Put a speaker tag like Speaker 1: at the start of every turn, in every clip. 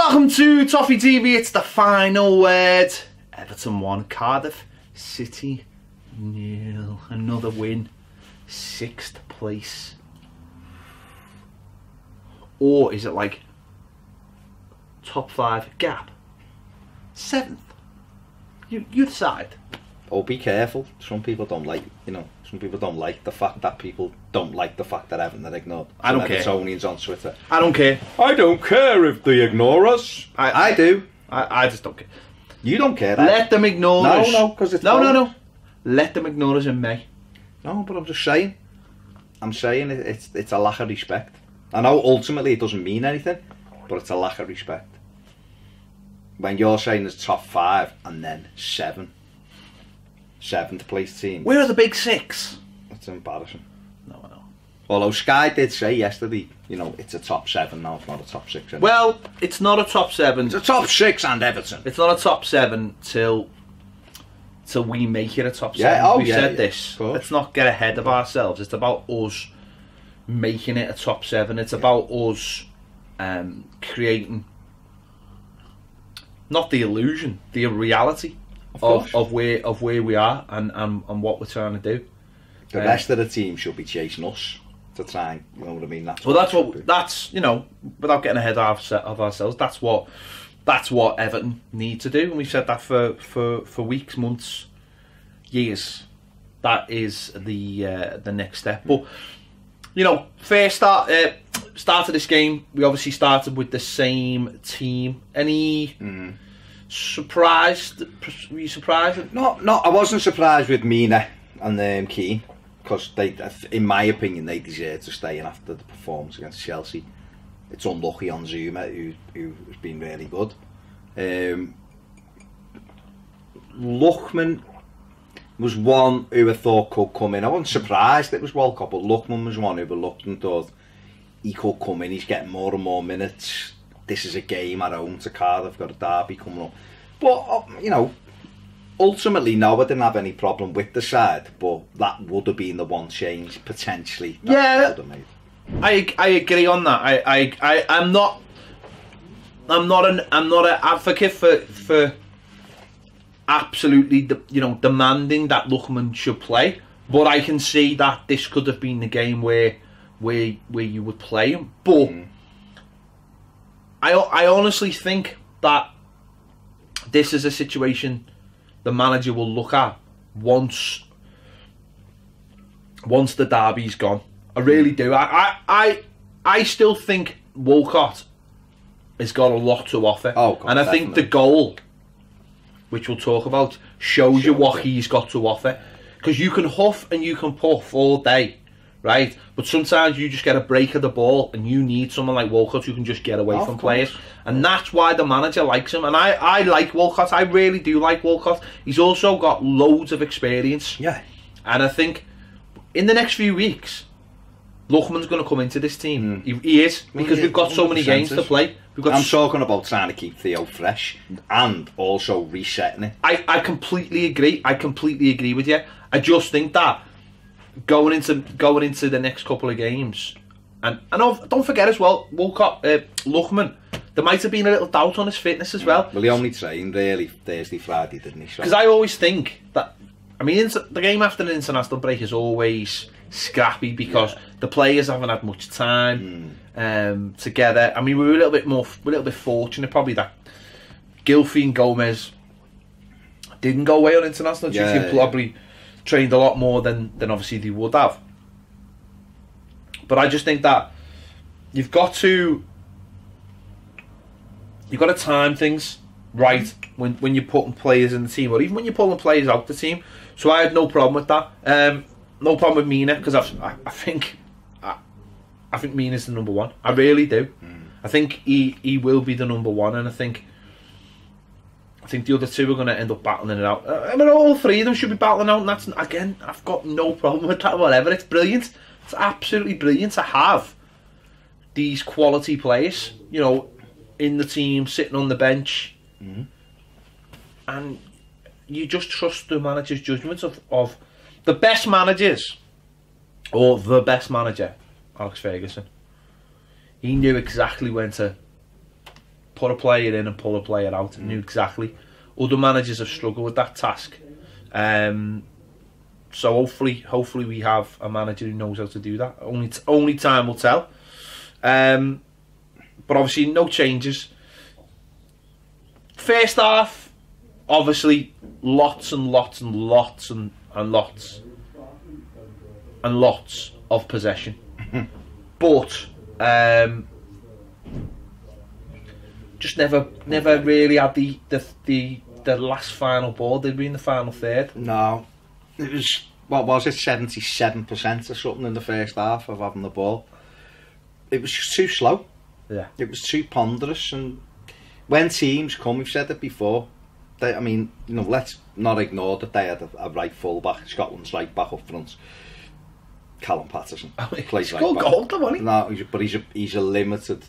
Speaker 1: Welcome to Toffee TV. It's the final word. Everton 1, Cardiff City 0. Another win. 6th place. Or is it like top 5 gap? 7th. You decide.
Speaker 2: Oh, be careful. Some people don't like, some people don't like the fact that people don't like the fact that Everton are ignored.
Speaker 1: I don't care.
Speaker 2: Evertonians on Twitter.
Speaker 1: I don't care.
Speaker 2: I don't care if they ignore us. I do.
Speaker 1: I just don't care.
Speaker 2: You don't care.
Speaker 1: Let them ignore us.
Speaker 2: No, because it's
Speaker 1: no. Let them ignore us in May.
Speaker 2: No, but I'm just saying. I'm saying it's a lack of respect. I know ultimately it doesn't mean anything, but it's a lack of respect. When you're saying it's top 5 and then 7th place team.
Speaker 1: Where are the big 6?
Speaker 2: It's embarrassing.
Speaker 1: No, I know.
Speaker 2: Although Sky did say yesterday, it's a top 7 now, it's not a top 6 anymore.
Speaker 1: Well, it's not a top 7.
Speaker 2: It's a top 6 and Everton.
Speaker 1: It's not a top 7 till we make it a top 7. We've said this. Let's not get ahead of ourselves. It's about us making it a top 7. It's about us creating not the illusion, the reality of where we are and what we're trying to do.
Speaker 2: The rest of the team should be chasing us to try and, you know what I mean? That's without getting ahead of ourselves, that's what Everton need to do, and we've said that for weeks, months, years. That is the next step. But first start of this game, we obviously started with the same team. Any surprised? Were you surprised? No, I wasn't surprised with Mina and Keane, because they, in my opinion, they deserve to stay in after the performance against Chelsea. It's unlucky on Zuma, who's been really good. Lookman was one who I thought could come in. I wasn't surprised it was Walcott, but Lookman was one who I looked and thought he could come in. He's getting more and more minutes. This is a game at home to Cardiff, got a derby coming up. But, ultimately, no, I didn't have any problem with the side, but that would have been the one change, potentially, that would have made.
Speaker 1: I agree on that. I'm not an advocate for absolutely demanding that Lookman should play, but I can see that this could have been the game where you would play him. But I honestly think that this is a situation the manager will look at once the derby's gone. I really do. I still think Walcott has got a lot to offer. And I think the goal, which we'll talk about, shows you what he's got to offer. Because you can huff and you can puff all day, right? But sometimes you just get a break of the ball and you need someone like Walcott who can just get away from players. And that's why the manager likes him. And I like Walcott. I really do like Walcott. He's also got loads of experience.
Speaker 2: Yeah.
Speaker 1: And I think in the next few weeks, Lookman's going to come into this team. He is, because we've got so many games to play.
Speaker 2: I'm talking about trying to keep Theo fresh and also resetting it.
Speaker 1: I completely agree. I completely agree with you. I just think that going into the next couple of games, and don't forget as well, Walcott, Lookman, there might have been a little doubt on his fitness as well.
Speaker 2: Well, he only trained really Thursday, Friday, didn't he?
Speaker 1: Because I always think that, the game after an international break is always scrappy because the players haven't had much time together. We were a little bit fortunate probably that Gylfi and Gomez didn't go away on international duty and probably trained a lot more than obviously they would have. But I just think that you've got to time things right when you're putting players in the team, or even when you're pulling players out the team. So I had no problem with that. No problem with Mina, because I think Mina's the number 1. I really do. I think he will be the number 1, and I think the other two are going to end up battling it out. All 3 of them should be battling out, and that's, again, I've got no problem with that. Whatever, it's brilliant. It's absolutely brilliant to have these quality players, in the team, sitting on the bench, and you just trust the manager's judgment of the best managers, or the best manager, Alex Ferguson. He knew exactly when to put a player in and pull a player out, and knew exactly. Other managers have struggled with that task. So hopefully we have a manager who knows how to do that. Only time will tell. But obviously no changes. First half, obviously lots and lots and lots and lots and lots of possession. But just never really had the last final ball, did we, in the final third?
Speaker 2: No. It was, what was it, 77% or something in the first half of having the ball. It was just too slow.
Speaker 1: Yeah.
Speaker 2: It was too ponderous, and when teams come, we've said it before, let's not ignore that they had a right full-back, Scotland's right back up front. Callum Patterson.
Speaker 1: He's got goal, wasn't he?
Speaker 2: No, but he's a limited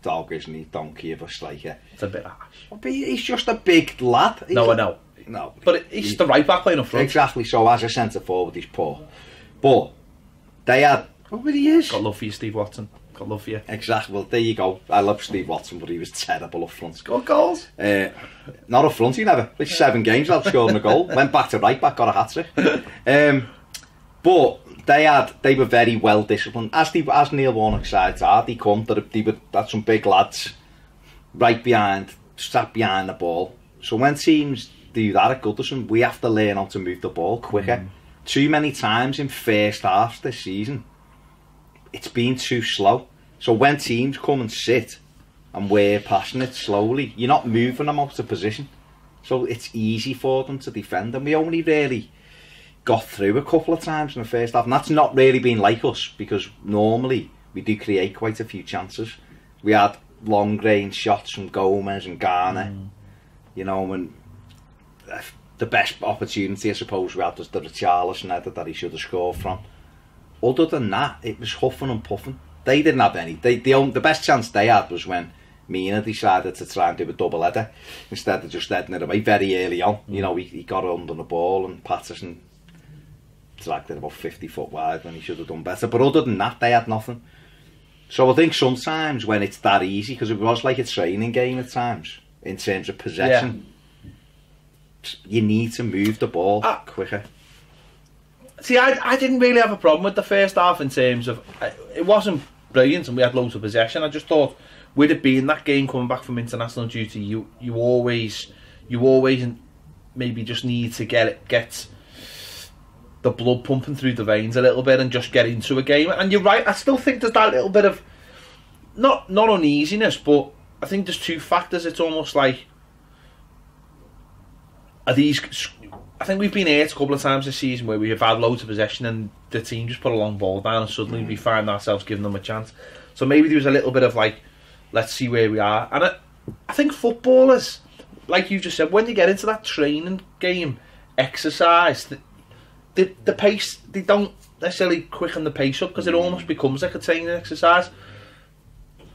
Speaker 2: dog, isn't he? Donkey of a striker.
Speaker 1: It's a bit harsh.
Speaker 2: But he's just a big lad.
Speaker 1: I know.
Speaker 2: No,
Speaker 1: but he's the right back playing up front.
Speaker 2: Exactly. So as a centre forward, he's poor. But they had. Oh, but he is.
Speaker 1: Got love for you, Steve Watson. Got love for you.
Speaker 2: Exactly. Well, there you go. I love Steve Watson, but he was terrible up front.
Speaker 1: Got goals.
Speaker 2: Not up front. He never. Like 7 games without scoring a goal. Went back to right back, got a hat trick. But they were very well disciplined. As Neil Warnock's sides are, that's some big lads right behind, sat behind the ball. So when teams do that at Goodison, we have to learn how to move the ball quicker. Too many times in first halves this season, it's been too slow. So when teams come and sit and we're passing it slowly, you're not moving them out of position. So it's easy for them to defend. And we only really got through a couple of times in the first half. And that's not really been like us, because normally we do create quite a few chances. We had long range shots from Gomez and Garner, and the best opportunity, I suppose, we had was the Richarlison header that he should have scored from. Other than that, it was huffing and puffing. They didn't have any. The best chance they had was when Mina decided to try and do a double header instead of just heading it away very early on. He got under the ball, and Patterson dragged it about 50 foot wide when he should have done better. But other than that, they had nothing. So I think sometimes when it's that easy, because it was like a training game at times in terms of possession, you need to move the ball quicker.
Speaker 1: See, I didn't really have a problem with the first half in terms of it wasn't brilliant and we had loads of possession. I just thought, with it being that game coming back from international duty, you always maybe just need to get the blood pumping through the veins a little bit and just get into a game. And you're right, I still think there's that little bit of not uneasiness, but I think there's two factors. It's almost like, I think we've been hurt a couple of times this season where we have had loads of possession and the team just put a long ball down and suddenly we find ourselves giving them a chance. So maybe there was a little bit of like, let's see where we are. And I think footballers, like you just said, when you get into that training game exercise, the pace, they don't necessarily quicken the pace up because it almost becomes like a training exercise.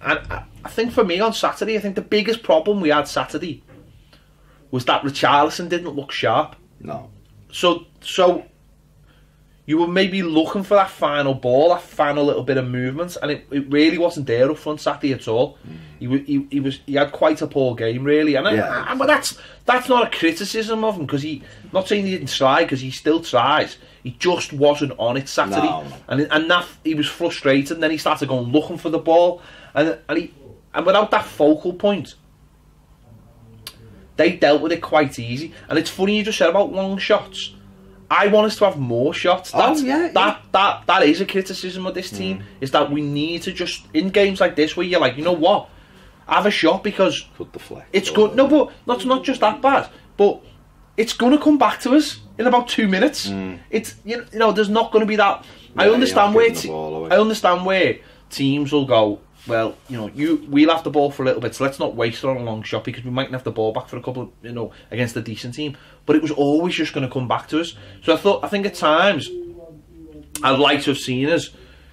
Speaker 1: And I think for me on Saturday, I think the biggest problem we had Saturday was that Richarlison didn't look sharp.
Speaker 2: No.
Speaker 1: So you were maybe looking for that final ball, that final little bit of movement, and it really wasn't there up front Saturday at all. He had quite a poor game, really, but that's not a criticism of him, because not saying he didn't try, because he still tries. He just wasn't on it Saturday,
Speaker 2: no.
Speaker 1: and that he was frustrated. And then he started going looking for the ball, and without that focal point, they dealt with it quite easy. And it's funny you just said about long shots. I want us to have more shots. That is a criticism of this team, is that we need to just, in games like this where you're like, you know what, have a shot, because it's good. No, but not just that bad, but it's going to come back to us in about 2 minutes. It's there's not going to be that. I understand where teams will go, well, we'll have the ball for a little bit, so let's not waste it on a long shot because we mightn't have the ball back for a couple of, against a decent team. But it was always just going to come back to us. So I think at times, I'd like to have seen us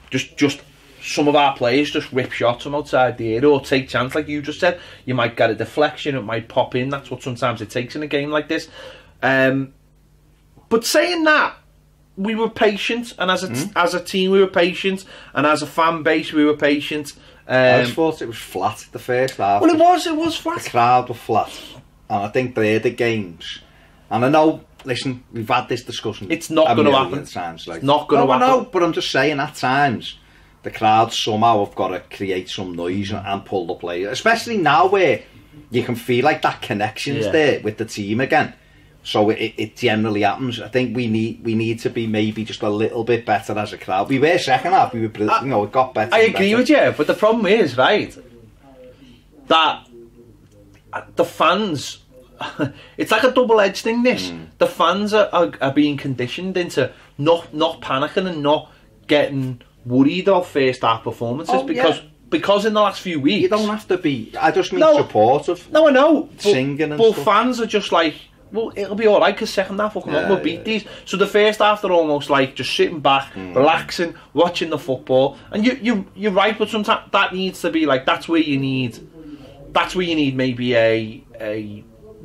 Speaker 1: just some of our players just rip shots from outside the area or take chance, like you just said. You might get a deflection, it might pop in. That's what sometimes it takes in a game like this. But saying that, we were patient, and as a team we were patient, and as a fan base we were patient.
Speaker 2: I just thought it was flat the first half.
Speaker 1: Well, it was flat.
Speaker 2: The crowd were flat. And I think they're the games. And I know, listen, we've had this discussion.
Speaker 1: It's not going to happen.
Speaker 2: Times, like,
Speaker 1: it's not going to happen.
Speaker 2: No, but I'm just saying at times, the crowd somehow have got to create some noise and pull the players. Especially now where you can feel like that connection's there with the team again. So it generally happens. I think we need to be maybe just a little bit better as a crowd. We were second half. We were, it got better.
Speaker 1: I agree with you, but the problem is, right, that the fans, it's like a double-edged thing. This the fans are being conditioned into not panicking and not getting worried of first half performances because in the last few weeks
Speaker 2: you don't have to be. I just mean supportive.
Speaker 1: No, I know.
Speaker 2: Singing and
Speaker 1: stuff.
Speaker 2: But
Speaker 1: fans are just like, well, it'll be alright because second half will come up, we'll beat these. So the first half they're almost like just sitting back, relaxing, watching the football. And you're right, but sometimes that needs to be like that's where you need maybe a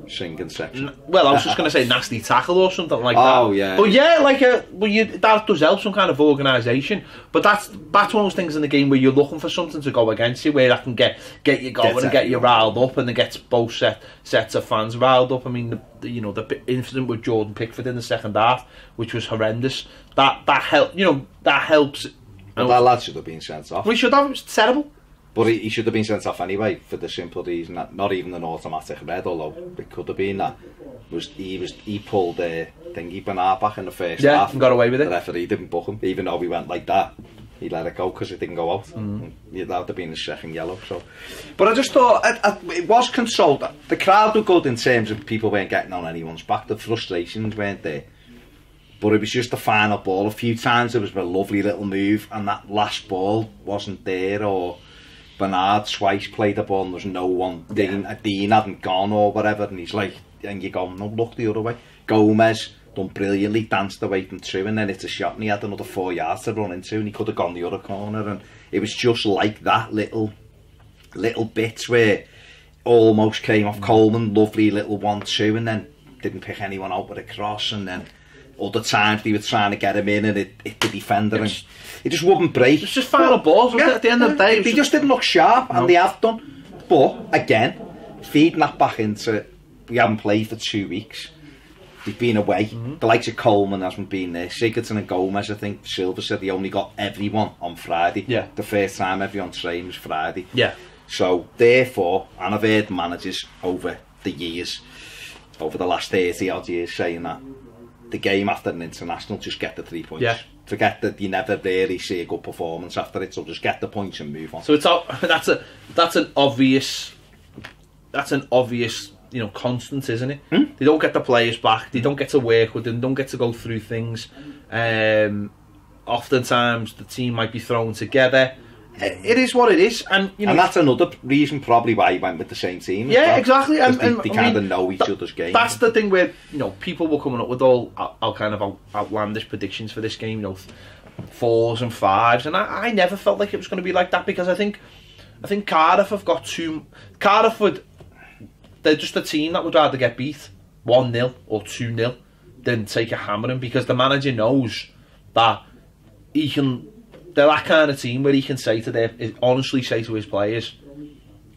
Speaker 2: singing section.
Speaker 1: Well, I was just going to say nasty tackle or something like that.
Speaker 2: Oh yeah.
Speaker 1: But yeah, like that does help, some kind of organisation. But that's one of those things in the game where you're looking for something to go against you, where that can get you going and get you riled up, and it gets both sets of fans riled up. I mean, the incident with Jordan Pickford in the second half, which was horrendous. That helped. That helps.
Speaker 2: But that lad should have been sent off.
Speaker 1: We should have. It was terrible.
Speaker 2: But he should have been sent off anyway for the simple reason that not even an automatic red, although it could have been that. He pulled thingy Bernard back in the first half
Speaker 1: and got away with it.
Speaker 2: The referee didn't book him, even though he went like that. He let it go because it didn't go out. That would have been his second yellow. So, but I just thought it was consoled. The crowd were good in terms of people weren't getting on anyone's back. The frustrations weren't there. But it was just the final ball. A few times there was a lovely little move, and that last ball wasn't there, or Bernard twice played the ball and there's no one. Dean hadn't gone or whatever, and he's like, and you go, no, look the other way. Gomez done brilliantly, danced away from two, and then it's a shot, and he had another 4 yards to run into, and he could have gone the other corner, and it was just like that little bits where almost came off Coleman, lovely little 1-2, and then didn't pick anyone out with a cross, and then other times they were trying to get him in and it hit the defender and it just wouldn't break.
Speaker 1: It's just final balls, wasn't it, at the end of the day?
Speaker 2: They just didn't look sharp, and they have done. But again, feeding that back into, we haven't played for 2 weeks. They've been away. The likes of Coleman hasn't been there. Sigurdsson and Gomez, I think Silva said he only got everyone on Friday.
Speaker 1: Yeah.
Speaker 2: The first time everyone trained was Friday.
Speaker 1: Yeah.
Speaker 2: So therefore, and I've heard managers over the years, over the last 30 odd years, saying that the game after an international, just get the 3 points.
Speaker 1: Yeah.
Speaker 2: Forget that you never really see a good performance after it, so just get the points and move on.
Speaker 1: So that's an obvious constant, isn't it? They don't get the players back, they don't get to work with them, don't get to go through things. Oftentimes the team might be thrown together. It is what it is, and and
Speaker 2: that's another reason probably why he went with the same team.
Speaker 1: Yeah, well. Exactly. And
Speaker 2: they kind of know each other's game.
Speaker 1: That's the thing where people were coming up with all kind of outlandish predictions for this game. 4s and 5s, and I never felt like it was going to be like that, because I think Cardiff have got too. They're just a team that would rather get beat 1-0 or 2-0 than take a hammering, because the manager knows that he can. They're that kind of team where he can honestly say to his players,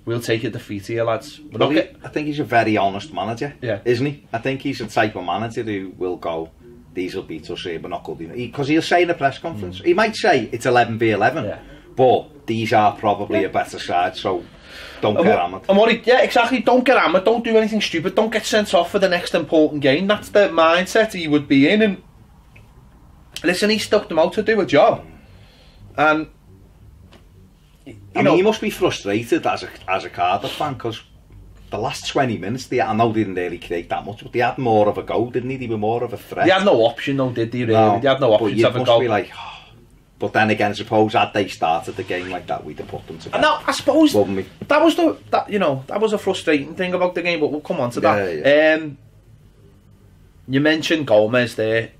Speaker 1: we'll take a defeat here, lads.
Speaker 2: I think he's a very honest manager, isn't he? I think he's the type of manager who will go, these will beat us here, but not good enough. Because he'll say in a press conference, he might say it's 11v11, but these are probably a better side, so don't get hammered.
Speaker 1: Exactly, don't get hammered, don't do anything stupid, don't get sent off for the next important game. That's the mindset he would be in, and listen, he stuck them out to do a job. And
Speaker 2: he must be frustrated as a Cardiff fan, because the last 20 minutes, I know they didn't really create that much, but they had more of a go, didn't they? They were more of a threat.
Speaker 1: They had no option, though, did they? Really? No, they had no option to have a go.
Speaker 2: Be like, but then again, I suppose had they started the game like that, we'd have put them to bed.
Speaker 1: No, I suppose that was a frustrating thing about the game, but we'll come on to that. Yeah. You mentioned Gomez there.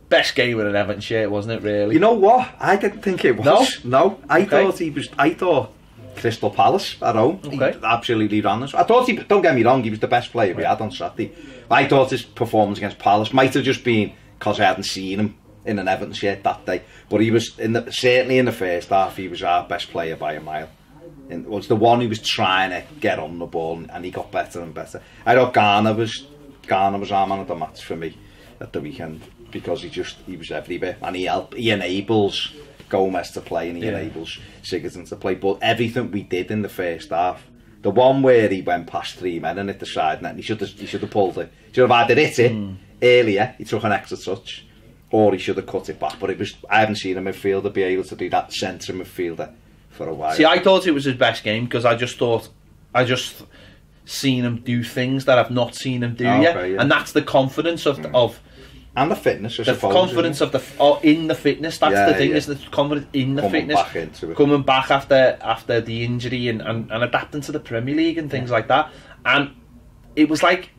Speaker 1: Best game in an Everton shirt, wasn't it? Really?
Speaker 2: You know what? I didn't think it was. No, I thought Crystal Palace at home. He absolutely ran us. I thought don't get me wrong, he was the best player we had on Saturday. I thought his performance against Palace might have just been because I hadn't seen him in an Everton shirt that day. But he was certainly in the first half. He was our best player by a mile. It was the one who was trying to get on the ball, and he got better and better. I thought Garner was our man of the match for me at the weekend, because he was everywhere, and he enables Gomez to play, and he enables Sigurdsson to play. But everything we did in the first half, the one where he went past 3 men and hit the side net, and he should have pulled it. He should have either hit it earlier, he took an extra touch, or he should have cut it back. But I haven't seen a midfielder be able to do that, centre midfielder, for a while.
Speaker 1: See, I thought it was his best game, because I just seen him do things that I've not seen him do yet, and that's the confidence of
Speaker 2: and the fitness, I
Speaker 1: the
Speaker 2: suppose,
Speaker 1: confidence of in the fitness. That's the thing, isn't it? Confidence in the fitness,
Speaker 2: back into it.
Speaker 1: Coming back after the injury and adapting to the Premier League and things like that. And it was like,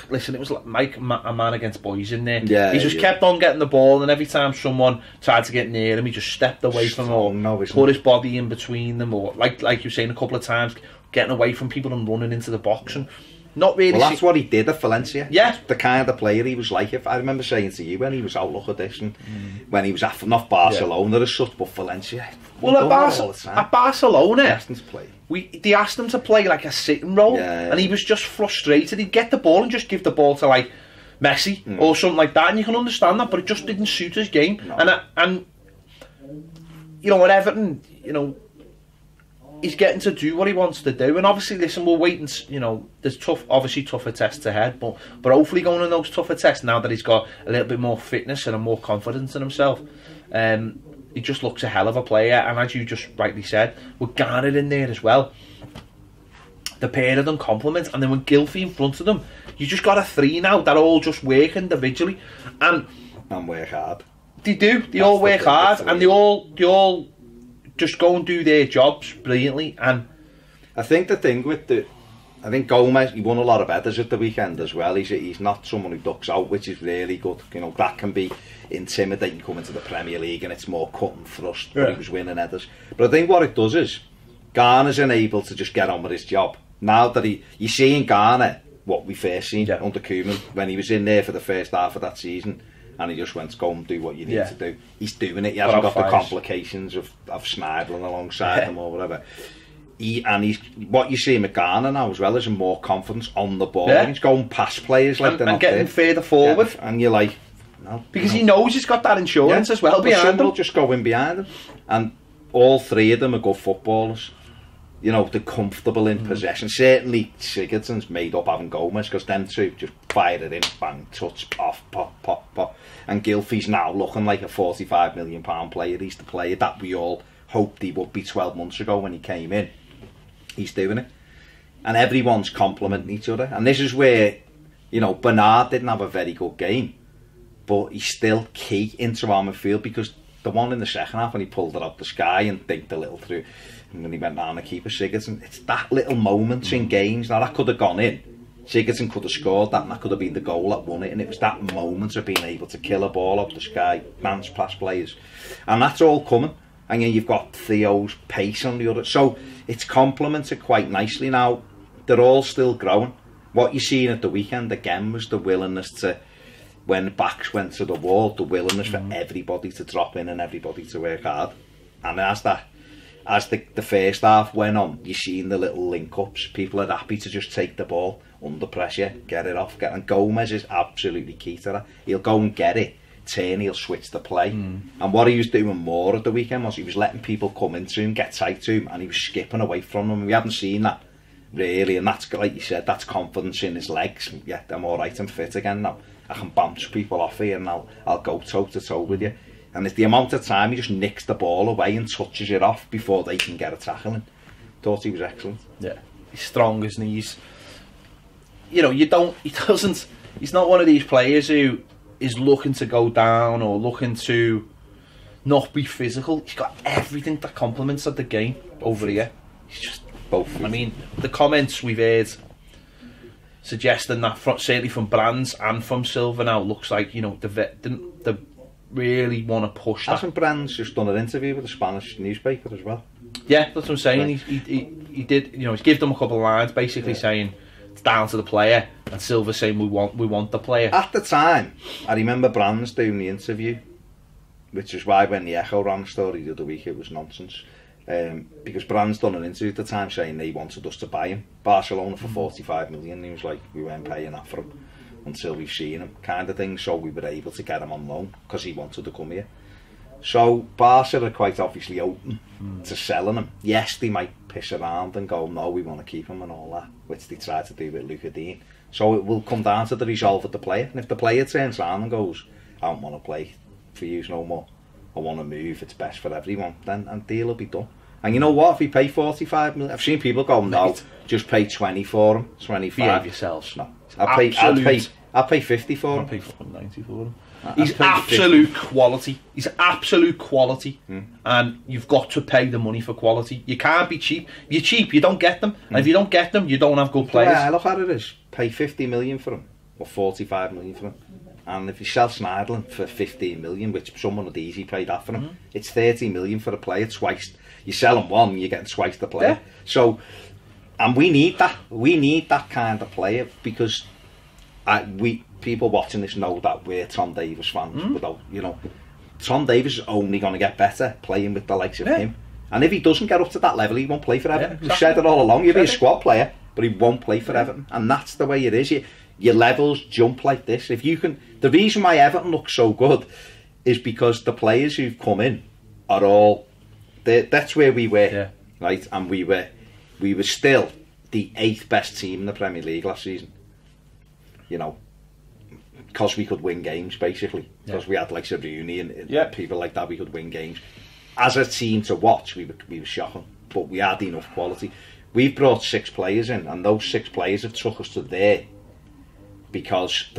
Speaker 1: listen, it was like a man against boys in there. He just kept on getting the ball, and every time someone tried to get near him, he just stepped away from them, or put his body in between them, or like you were saying a couple of times, getting away from people and running into the box. And not really.
Speaker 2: Well, that's what he did at Valencia.
Speaker 1: Yeah,
Speaker 2: the kind of player he was like. If I remember saying to you when he was out, look at this, and when he was at not Barcelona as such, but Valencia.
Speaker 1: Well, at Barcelona,
Speaker 2: they asked him to play.
Speaker 1: They asked him to play like a sitting role, and he was just frustrated. He'd get the ball and just give the ball to like Messi or something like that, and you can understand that, but it just didn't suit his game. No. And you know, at Everton, you know, he's getting to do what he wants to do, and obviously, listen, we'll wait and, you know, there's tougher tests ahead, but hopefully going on those tougher tests now that he's got a little bit more fitness and a more confidence in himself, he just looks a hell of a player. And as you just rightly said, with Garner in there as well, the pair of them complement, and then with Gylfi in front of them, you just got a 3 now that all just work individually and
Speaker 2: work hard.
Speaker 1: They do. They all work hard, and they all just go and do their jobs brilliantly. And
Speaker 2: I think the thing with I think Gomez, he won a lot of headers at the weekend as well. He's not someone who ducks out, which is really good. You know, that can be intimidating coming to the Premier League, and it's more cut and thrust. But he was winning headers. But I think what it does is Garner's enabled to just get on with his job. Now that you see in Garner what we first seen under Koeman, when he was in there for the first half of that season, and he just went to go and do what you need to do. He's doing it. He hasn't got the complications of Schneidlin alongside him or whatever. He's what you see in Garner now as well, is more confidence on the ball. He's going past players like they're not
Speaker 1: getting
Speaker 2: there.
Speaker 1: Further forward,
Speaker 2: and you're like, no,
Speaker 1: because he knows he's got that insurance as well behind him.
Speaker 2: Will just go in behind him, and all 3 of them are good footballers. You know, they're comfortable in possession. Certainly Sigurdsson's made up having Gomez, because them 2 just fire it in, bang, touch, off, pop, pop, pop. And Gylfi's now looking like a £45 million player. He's the player that we all hoped he would be 12 months ago when he came in. He's doing it, and everyone's complimenting each other. And this is where, you know, Bernard didn't have a very good game, but he's still key into our midfield, because the one in the second half when he pulled it out the sky and dinked a little through, and then he went down the keeper, Sigurdsson, it's that little moments in games. Now that could have gone in, Sigurdsson could have scored that, and that could have been the goal that won it. And it was that moment of being able to kill a ball up the sky, bounce past players, and that's all coming. And then you've got Theo's pace on the other, so it's complemented quite nicely now. They're all still growing. What you seen at the weekend again was the willingness to, when backs went to the wall, the willingness for everybody to drop in and everybody to work hard. And as the first half went on, you seen the little link-ups. People are happy to just take the ball under pressure, get it off. And Gomez is absolutely key to that. He'll go and get it, turn, he'll switch the play. And what he was doing more at the weekend was he was letting people come into him, get tight to him, and he was skipping away from them. We haven't seen that really, and that's, like you said, that's confidence in his legs. Yeah, I'm alright, I'm fit again now. I can bounce people off here, and I'll go toe to toe with you. And it's the amount of time he just nicks the ball away and touches it off before they can get a tackle in. Thought he was excellent.
Speaker 1: Yeah, he's strong, isn't he? You know, he's not one of these players who is looking to go down or looking to not be physical. He's got everything that complements the game over here. He's just both. I mean, the comments we've heard suggesting that, certainly from Brands and from Silva now, looks like, you know, the really want to push that.
Speaker 2: Hasn't Brands just done an interview with a Spanish newspaper as well?
Speaker 1: Yeah, that's what I'm saying. Right. He did, you know, he's given them a couple of lines basically saying it's down to the player, and Silva saying we want the player.
Speaker 2: At the time, I remember Brands doing the interview, which is why when the Echo ran the story the other week, it was nonsense. Because Brands done an interview at the time saying they wanted us to buy him, Barcelona, for 45 million. He was like, we weren't paying that for him until we've seen him, kind of thing. So we were able to get him on loan because he wanted to come here. So Barca are quite obviously open to selling him. Yes, they might piss around and go, no, we want to keep him and all that, which they tried to do with Luca Dean. So it will come down to the resolve of the player. And if the player turns around and goes, I don't want to play for you no more, I want to move, it's best for everyone, then a deal will be done. And you know what, if we pay 45 million, I've seen people go, no, just pay 20 for him, 25.
Speaker 1: Behave yourselves.
Speaker 2: No, I'd pay 50 for him.
Speaker 1: I'd pay 90 for him. He's absolute 50. Quality. He's absolute quality, and you've got to pay the money for quality. You can't be cheap. If you're cheap, you don't get them, and if you don't get them, you don't have good players.
Speaker 2: Yeah, look at it as pay 50 million for him, or 45 million for him, and if you sell Schneiderlin for 15 million, which someone would easily pay that for him, it's 30 million for a player twice. You sell him one, you're getting twice the player. Yeah. So, and we need that. We need that kind of player because people watching this know that we're Tom Davies fans. Without, you know, Tom Davies is only going to get better playing with the likes of him. And if he doesn't get up to that level, he won't play for Everton. Yeah, exactly. We've said it all along. He'll be a squad player, but he won't play for Everton. And that's the way it is. Your levels jump like this. If you can, the reason why Everton looks so good is because the players who've come in are all. That's where we were, right? And we were still the 8th best team in the Premier League last season. You know, because we could win games, basically. Because we had like Rooney and people like that, we could win games. As a team to watch, we were shocking, but we had enough quality. We've brought 6 players in, and those 6 players have took us to there because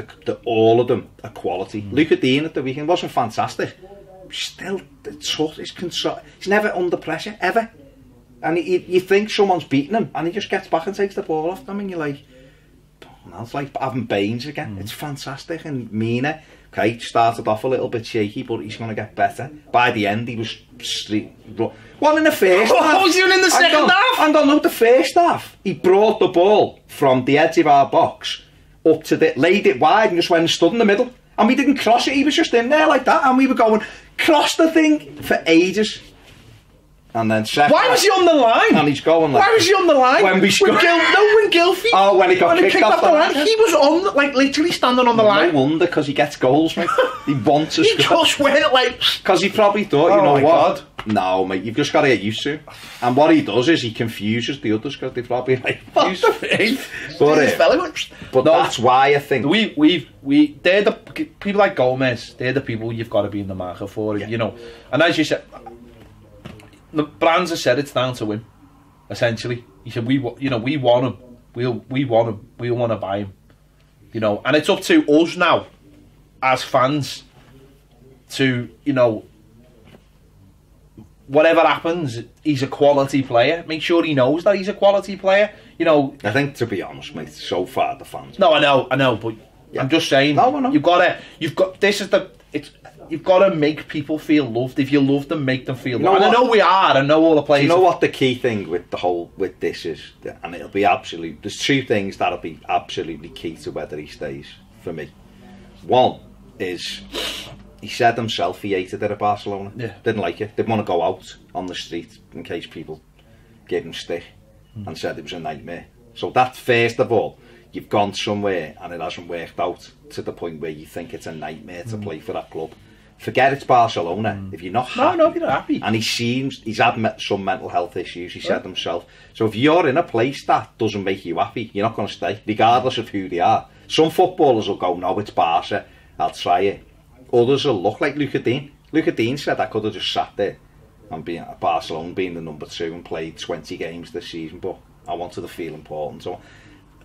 Speaker 2: all of them are quality. Luca Dean at the weekend wasn't fantastic. Still, he's never under pressure, ever. And you think someone's beating him, and he just gets back and takes the ball off them, and you're like, oh, it's like having Baines again. It's fantastic. And Mina, okay, started off a little bit shaky, but he's going to get better. By the end, he was well, in the first half.
Speaker 1: What was he doing in the second half?
Speaker 2: I don't know, the first half. He brought the ball from the edge of our box up to laid it wide and just went and stood in the middle. And we didn't cross it, he was just in there like that, and we were going, cross the thing for ages. And then
Speaker 1: why was he on the line?
Speaker 2: And he's going like,
Speaker 1: why was he on the line?
Speaker 2: When we scored.
Speaker 1: When Gylfi.
Speaker 2: Oh, when he got kicked off the line.
Speaker 1: He was on, like, literally standing on the line.
Speaker 2: No wonder, because he gets goals, mate. He wants to score.
Speaker 1: He just went like...
Speaker 2: Because he probably thought, you know what? God. No, mate, you've just got to get used to it. And what he does is he confuses the others, because they probably like, what the fuck? But no, that's why I think...
Speaker 1: They're the people like Gomez, they're the people you've got to be in the market for, you know. And as you said... The Brands have said it's down to him, essentially. He said, we want him. We want him. We want to buy him. You know, and it's up to us now, as fans, to, you know, whatever happens, he's a quality player. Make sure he knows that he's a quality player. You know,
Speaker 2: I think, to be honest, mate, so far the fans.
Speaker 1: No, I know, but I'm just saying.
Speaker 2: No, I know.
Speaker 1: You've got to make people feel loved. If you love them, make them feel loved. And I know we are. I know all the players.
Speaker 2: You know what the key thing with this is, and it'll be absolute. There's 2 things that'll be absolutely key to whether he stays for me. One is he said himself he hated it at Barcelona. Yeah. Didn't like it. Didn't want to go out on the street in case people gave him stick and said it was a nightmare. So that, first of all, you've gone somewhere and it hasn't worked out to the point where you think it's a nightmare to play for that club. Forget it's Barcelona. If you're not happy,
Speaker 1: no, if you're not happy,
Speaker 2: and he's had some mental health issues. He said himself. So if you're in a place that doesn't make you happy, you're not going to stay, regardless of who they are. Some footballers will go, no, it's Barca, I'll try it. Others will look like Luca Dean. Luca Dean said, I could have just sat there and been at Barcelona, being the number 2, and played 20 games this season, but I wanted to feel important. So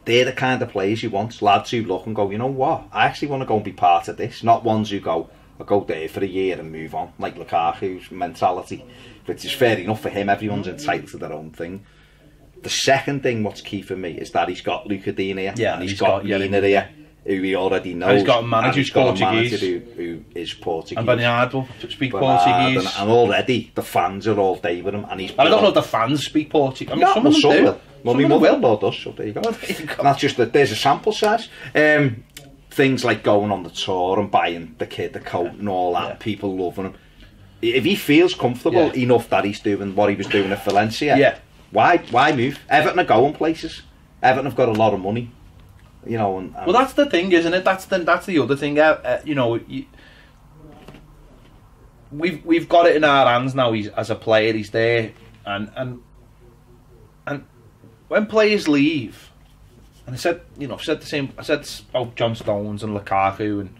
Speaker 2: they're the kind of players you want, lads who look and go, you know what, I actually want to go and be part of this. Not ones who go, I'll go there for a year and move on, like Lukaku's mentality, which is fair enough for him. Everyone's entitled to their own thing. The second thing, what's key for me, is that he's got Luca Dean here, and he's got Mina here, who he already knows.
Speaker 1: And he's got a manager who's Portuguese.
Speaker 2: Who is Portuguese.
Speaker 1: And Bernardo will speak Portuguese.
Speaker 2: And already the fans are all day with him. And I
Speaker 1: don't know if the fans speak Portuguese. I mean, some of them do.
Speaker 2: Well, my mother-in-law does, so there you go. That's just that there's a sample size. Things like going on the tour and buying the kid the coat and all that, people loving him. If he feels comfortable enough that he's doing what he was doing at Valencia, why move? Everton are going places. Everton have got a lot of money, you know. And
Speaker 1: well, that's the thing, isn't it? That's the other thing. You know, we've got it in our hands now. He's as a player, he's there, and when players leave, and I've said the same. I said about John Stones and Lukaku and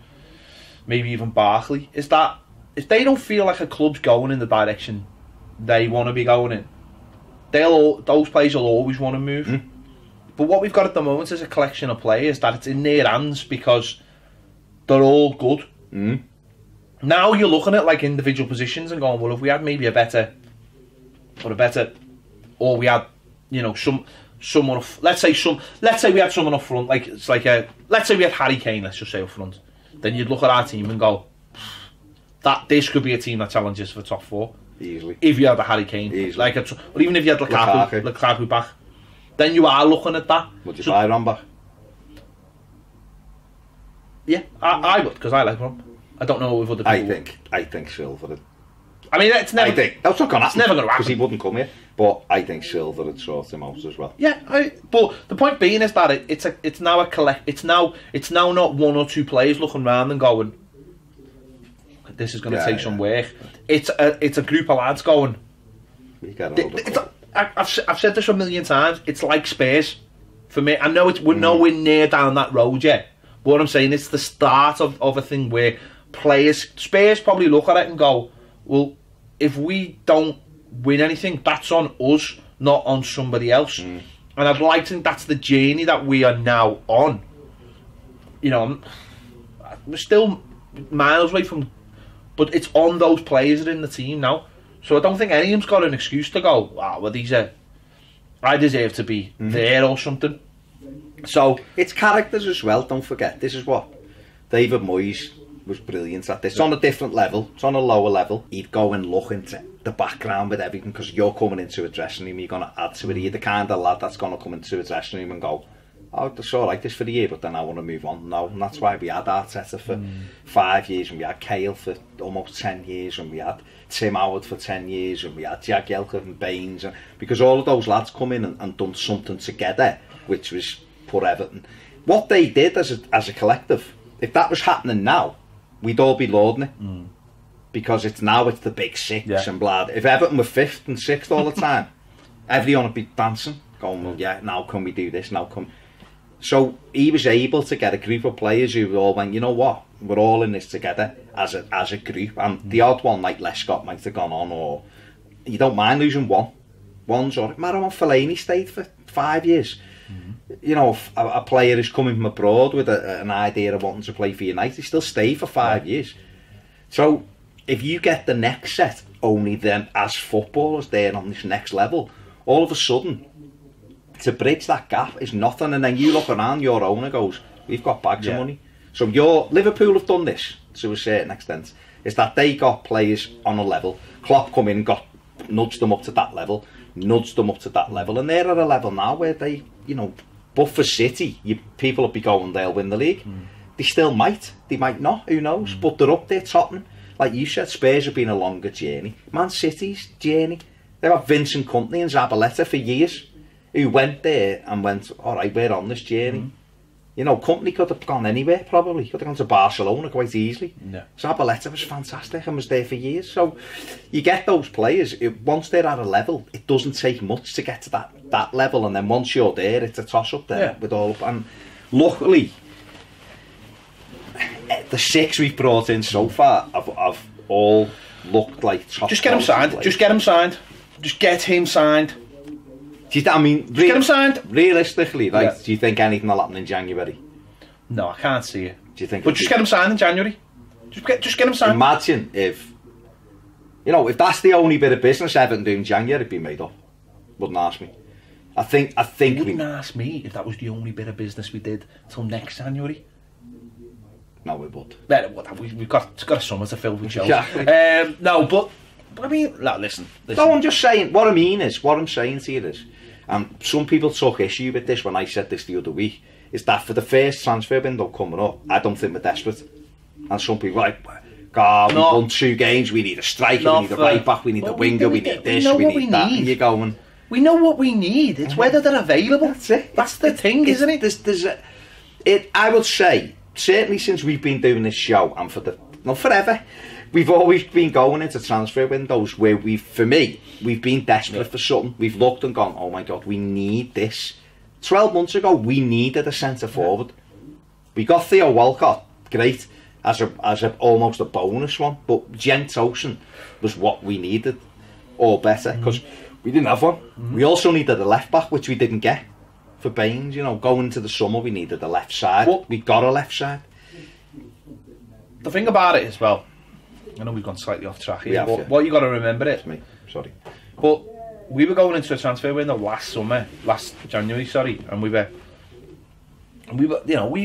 Speaker 1: maybe even Barkley. Is that if they don't feel like a club's going in the direction they want to be going in, those players will always want to move. Mm. But what we've got at the moment is a collection of players that it's in their hands because they're all good. Mm. Now you're looking at like individual positions and going, well, if we had maybe or we had, you know, someone. Let's say we had someone up front, like it's like let's say we had Harry Kane. Let's just say up front. Then you'd look at our team and go, that this could be a team that challenges for top 4
Speaker 2: easily.
Speaker 1: If you had a Harry Kane, easily. Or even if you had Lukaku back, then you are looking at that.
Speaker 2: Would you buy Ron back?
Speaker 1: Yeah, I would, because I like Ron. I don't know if other people.
Speaker 2: I think Silver.
Speaker 1: I mean, it's never.
Speaker 2: That's not going to happen.
Speaker 1: It's never going to happen
Speaker 2: because he wouldn't come here. But I think Silver would sort him out as well.
Speaker 1: Yeah, but the point being is that it's now a collect. It's now not one or two players looking around and going, "This is going to take some work." It's a group of lads going. I've said this a million times. It's like Spurs for me. I know we're nowhere near down that road yet. But what I'm saying, it's the start of a thing where Spurs probably look at it and go, well, if we don't win anything, that's on us, not on somebody else. And I'd like to think that's the journey that we are now on. You know, we're still miles away from, but it's on those players that are in the team now. So I don't think any of them's got an excuse to go, wow, well, I deserve to be there or something. So
Speaker 2: it's characters as well, don't forget. This is what David Moyes was brilliant at. This. It's on a different level, it's on a lower level. He'd go and look into the background with everything, because you're coming into a dressing room, you're going to add to it. You're the kind of lad that's going to come into a dressing room and go, oh, that's all right, this for the year, but then I want to move on. No, and that's why we had Arteta for 5 years, and we had Cahill for almost 10 years, and we had Tim Howard for 10 years, and we had Jagielka and Baines, and because all of those lads come in and done something together, which was put Everton. What they did as a collective, if that was happening now, we'd all be lauding it. Because it's the big six and blah. If Everton were 5th and 6th all the time, everyone would be dancing, going, well, yeah, now can we do this, now come. So he was able to get a group of players who all went, you know what, we're all in this together as a group, and the odd one like Lescott might have gone on, or you don't mind losing one's or Marouane Fellaini stayed for 5 years. You know, a player is coming from abroad with an idea of wanting to play for United, he still stay for 5 years. So if you get the next set, only them as footballers there on this next level, all of a sudden to bridge that gap is nothing. And then you look around, your owner goes, we've got bags of money. So Liverpool have done this to a certain extent, is that they got players on a level. Klopp come in, nudged them up to that level, and they're at a level now where they, you know, but for City, people will be going, they'll win the league. They still might, they might not, who knows, but they're up there. Tottenham, like you said, Spurs have been a longer journey. Man City's journey, they've had Vincent Kompany and Zabaleta for years, who went there and went, alright, we're on this journey. You know, Kompany could have gone anywhere, probably. Could have gone to Barcelona quite easily. Zabaleta was fantastic and was there for years. So you get those players, once they're at a level, it doesn't take much to get to that level, and then once you're there, it's a toss-up there with all. And luckily, the 6 we've brought in so far have all looked like top.
Speaker 1: Just get him signed. Just get him signed. Just get him signed.
Speaker 2: Get him signed. Realistically, do you think anything will happen in January?
Speaker 1: No, I can't see it.
Speaker 2: Do you think?
Speaker 1: But just get him signed in January. Just get him signed.
Speaker 2: Imagine if that's the only bit of business Everton do in January, it'd be made up. Wouldn't ask me. I think
Speaker 1: you wouldn't ask me if that was the only bit of business we did till next January.
Speaker 2: No, we would.
Speaker 1: We've got a summer to fill with shows.
Speaker 2: Exactly.
Speaker 1: No, but I mean, listen.
Speaker 2: No, I'm just saying. What I'm saying to you is, And some people took issue with this when I said this the other week, is that for the first transfer window coming up, I don't think we're desperate. And some people are like, God, we won 2 games, we need a striker, we need a right back, we need a winger, we need this, we need that. And you're going...
Speaker 1: We know what we need. It's whether they're available.
Speaker 2: That's it.
Speaker 1: That's the thing, isn't it?
Speaker 2: I would say, certainly since we've been doing this show, and not forever, we've always been going into transfer windows where we've been desperate for something. We've looked and gone, oh my God, we need this. 12 months ago, we needed a centre forward. We got Theo Walcott, great, as almost a bonus one, but Jens Tosun was what we needed, or better, because we didn't have one. We also needed a left back, which we didn't get for Baines. You know, going into the summer, we needed a left side. We got a left side.
Speaker 1: The thing about it as well, I know we've gone slightly off track here, but what you got to remember is,
Speaker 2: sorry,
Speaker 1: but we were going into a transfer window last January, and we were, you know,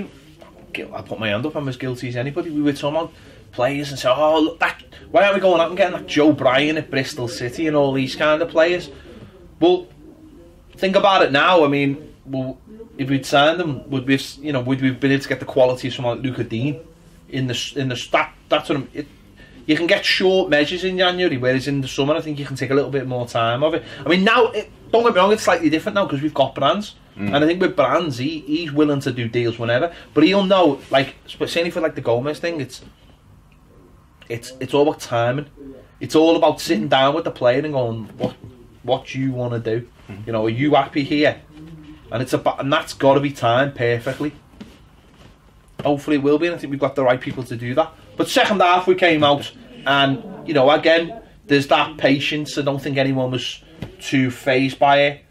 Speaker 1: I put my hand up, I'm as guilty as anybody. We were talking about players and say, oh look, why aren't we going out and getting that Joe Bryan at Bristol City and all these kind of players? Well, think about it now. I mean, if we'd signed them, would we have been able to get the quality of someone like Luca Dean in the that's what you can get short measures in January, whereas in the summer I think you can take a little bit more time of it. I mean, now, don't get me wrong, it's slightly different now because we've got Brands. And I think with Brands, he's willing to do deals whenever, but he'll know, like, certainly for like the Gomez thing, it's all about timing. It's all about sitting down with the player and going, what do you want to do? You know, are you happy here? And that's got to be timed perfectly. Hopefully it will be, and I think we've got the right people to do that. But second half we came out, and you know, again, there's that patience. I don't think anyone was too fazed by it.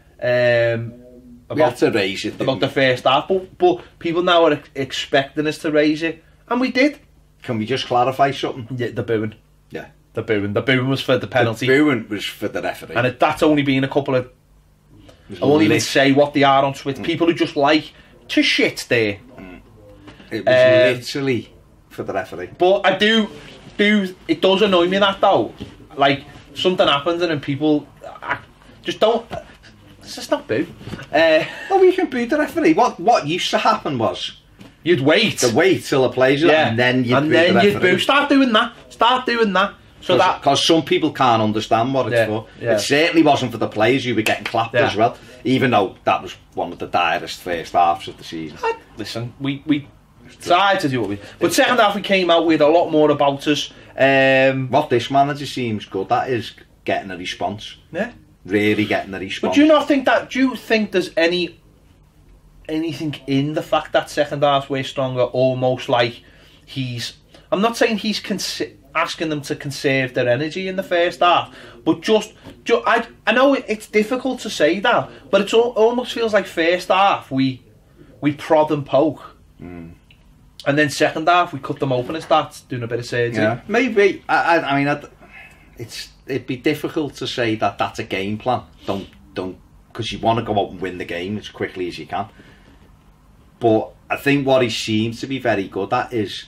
Speaker 2: We had to raise it
Speaker 1: about the first half, but people now are expecting us to raise it, and we did.
Speaker 2: Can we just clarify something?
Speaker 1: Yeah, the booing.
Speaker 2: Yeah,
Speaker 1: the booing. The booing was for the penalty.
Speaker 2: The booing was for the referee,
Speaker 1: and that's only been a couple of. I won't even say what they are on Twitter. People who just like to shit there.
Speaker 2: It was literally for the referee.
Speaker 1: But I do. It does annoy me that though. Like something happens and then people just don't. Let's just not boo.
Speaker 2: Well, we can boo the referee. What used to happen was
Speaker 1: you'd wait.
Speaker 2: To wait till a play's and then you'd boo the referee.
Speaker 1: Boo. Start doing that. So
Speaker 2: because some people can't understand what it's for. It certainly wasn't for the players who were getting clapped as well. Even though that was one of the direst first halves of the season.
Speaker 1: Listen, we tried to do what we. But second half we came out with a lot more about us.
Speaker 2: What this manager seems good at is getting a response.
Speaker 1: Yeah.
Speaker 2: Really getting a response.
Speaker 1: But do you not think that? Do you think there's anything in the fact that second half we're stronger? Almost like I'm not saying he's asking them to conserve their energy in the first half, but I know it's difficult to say that, but it almost feels like first half we prod and poke, and then second half we cut them open and start doing a bit of surgery.
Speaker 2: Yeah, maybe. I mean, it'd be difficult to say that that's a game plan. Don't because you want to go out and win the game as quickly as you can. But I think what he seems to be very good at is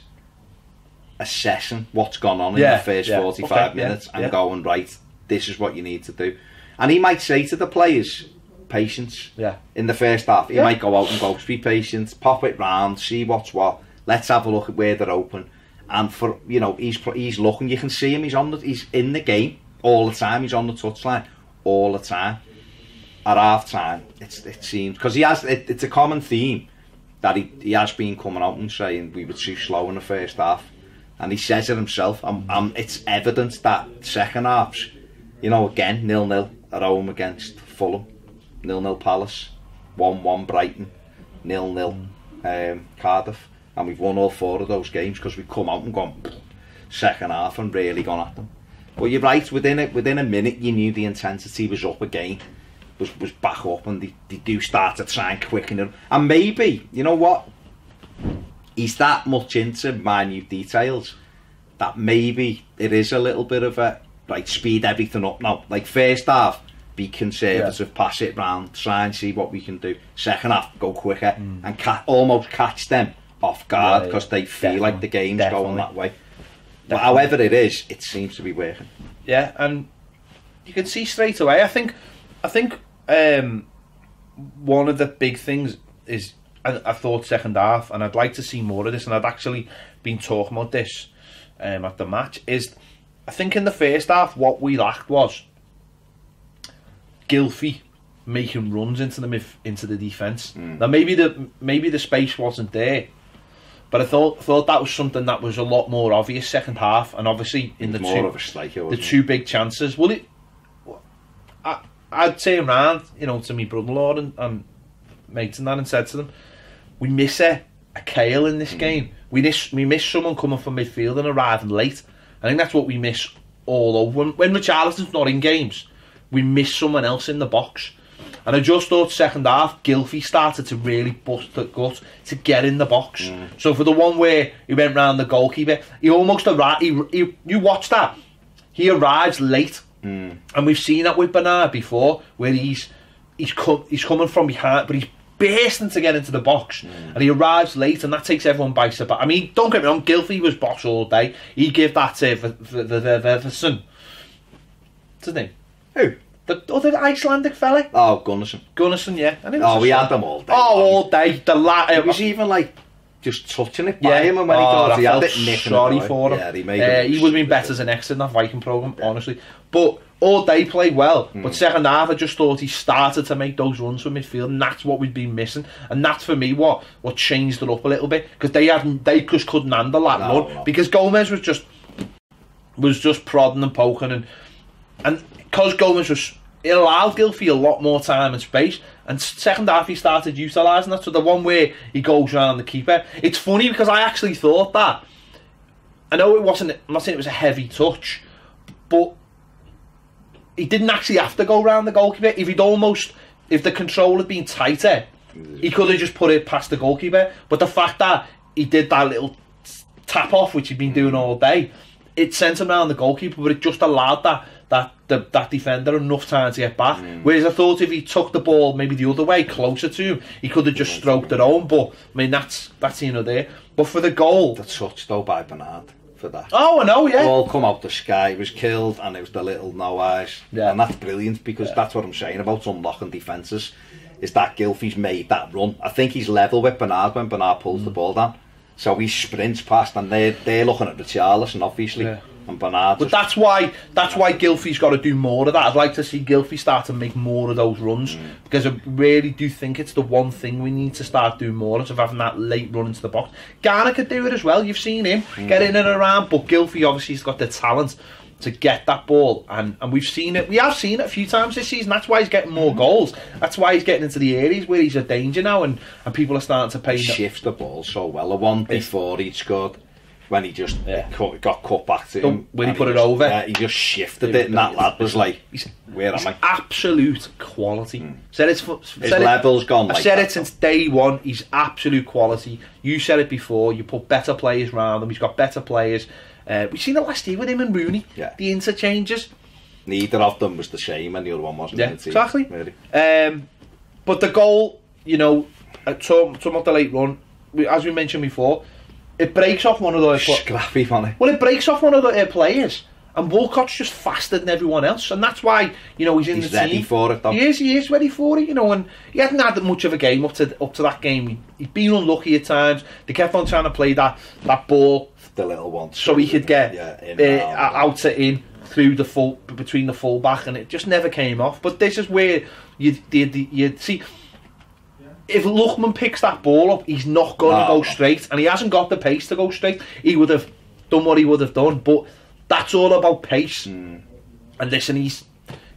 Speaker 2: assessing what's gone on in the first 45 minutes and going, right, this is what you need to do. And he might say to the players, patience in the first half. He might go out and go, be patient, pop it round, see what's what, let's have a look at where they're open. And for, you know, he's looking, you can see him, he's in the game all the time, he's on the touchline all the time. At half time, it seems, because it's a common theme that he has been coming out and saying we were too slow in the first half. And he says it himself. It's evident that second halves, you know, again, 0-0 at home against Fulham, 0-0 Palace, 1-1 Brighton, 0-0 Cardiff, and we've won all 4 of those games because we've come out and gone second half and really gone at them. But you're right, within a minute you knew the intensity was up again, was back up, and they do start to try and quicken it. And maybe, you know what? He's that much into minute details that maybe it is a little bit of a speed everything up now. Like first half, be conservative, pass it round, try and see what we can do. Second half, go quicker and almost catch them off guard because they feel like the game's going that way. But however it is, it seems to be working.
Speaker 1: Yeah, and you can see straight away. I think one of the big things is, I thought second half, and I'd like to see more of this, and I'd actually been talking about this at the match, is I think in the first half what we lacked was Gylfi making runs into the defence. Now maybe the space wasn't there, but I thought that was something that was a lot more obvious second half, and obviously in the two big chances. Well, I'd say around, to me brother-in-law and mates and that, and said to them, we miss a Kale in this game. We miss someone coming from midfield and arriving late. I think that's what we miss all over. When Richarlison's not in games, we miss someone else in the box. And I just thought second half, Gylfi started to really bust the gut to get in the box. So for the one where he went round the goalkeeper, he almost arrived. You watch that. He arrives late. And we've seen that with Bernard before, where he's coming from behind, but he's bursting to get into the box, and he arrives late, and that takes everyone by surprise. I mean, don't get me wrong, Gylfi was boss all day. He gave that to Everton. What's his name?
Speaker 2: Who?
Speaker 1: The other Icelandic fella?
Speaker 2: Oh, Gunnarsson,
Speaker 1: yeah.
Speaker 2: We had them all day.
Speaker 1: Oh, all day.
Speaker 2: It was even like just touching it by him, and when he thought he had it, nipping
Speaker 1: sorry for him.
Speaker 2: Yeah, he
Speaker 1: would have been better as an exit in that Viking programme, honestly. But all day played well. But second half, I just thought he started to make those runs from midfield, and that's what we'd been missing. And that's for me what changed it up a little bit, because they just couldn't handle that run. No. Because Gomez was just prodding and poking, and because Gomez it allowed Gylfi a lot more time and space, and second half he started utilising that. So the one where he goes round the keeper, it's funny because I actually thought that, I know it wasn't, I'm not saying it was a heavy touch, but he didn't actually have to go round the goalkeeper. If the control had been tighter, he could have just put it past the goalkeeper. But the fact that he did that little tap off, which he'd been doing all day, it sent him round the goalkeeper, but it just allowed that defender enough time to get back. Whereas I thought if he took the ball maybe the other way, closer to him, he could have just stroked it home. But I mean, that's there. But for the goal,
Speaker 2: the touch though by Bernard for that.
Speaker 1: Oh, I know, yeah.
Speaker 2: All come out the sky, he was killed, and it was the little no eyes. Yeah. And that's brilliant, because that's what I'm saying about unlocking defences, is that Gylfi's made that run. I think he's level with Bernard when Bernard pulls the ball down. So he sprints past, and they're looking at Richarlison, obviously. Yeah. And Bernard.
Speaker 1: But that's why Gylfi's got to do more of that. I'd like to see Gylfi start to make more of those runs, because I really do think it's the one thing we need to start doing more of having that late run into the box. Garner could do it as well. You've seen him get in and around, but Gylfi obviously has got the talent to get that ball, and we've seen it. We have seen it a few times this season. That's why he's getting more goals. That's why he's getting into the areas where he's a danger now, and people are starting to pay.
Speaker 2: He shifts the ball so well. The one before he'd scored, when he just got cut back to him,
Speaker 1: when he put it over,
Speaker 2: he just shifted it, and that lad was like, "Where am I?"
Speaker 1: Absolute quality.
Speaker 2: His level's gone.
Speaker 1: I've said it since day one. He's absolute quality. You said it before. You put better players around him. He's got better players. We've seen it last year with him and Rooney. Yeah. The interchanges.
Speaker 2: Neither of them was the same, and the other one wasn't.
Speaker 1: Yeah, exactly. Really. But the goal, talking about the late run, as we mentioned before, it breaks off one of the
Speaker 2: scrappy money.
Speaker 1: Well, it breaks off one of the players, and Walcott's just faster than everyone else, and that's why he's in the team.
Speaker 2: He's ready for it, though.
Speaker 1: He is ready for it, and he hadn't had much of a game up to that game. He'd been unlucky at times. They kept on trying to play that ball,
Speaker 2: the little one,
Speaker 1: so he could get out to in through between the full back, and it just never came off. But this is where you'd see. If Lookman picks that ball up, he's not going to go straight, and he hasn't got the pace to go straight. He would have done what he would have done, but that's all about pace. And listen, he's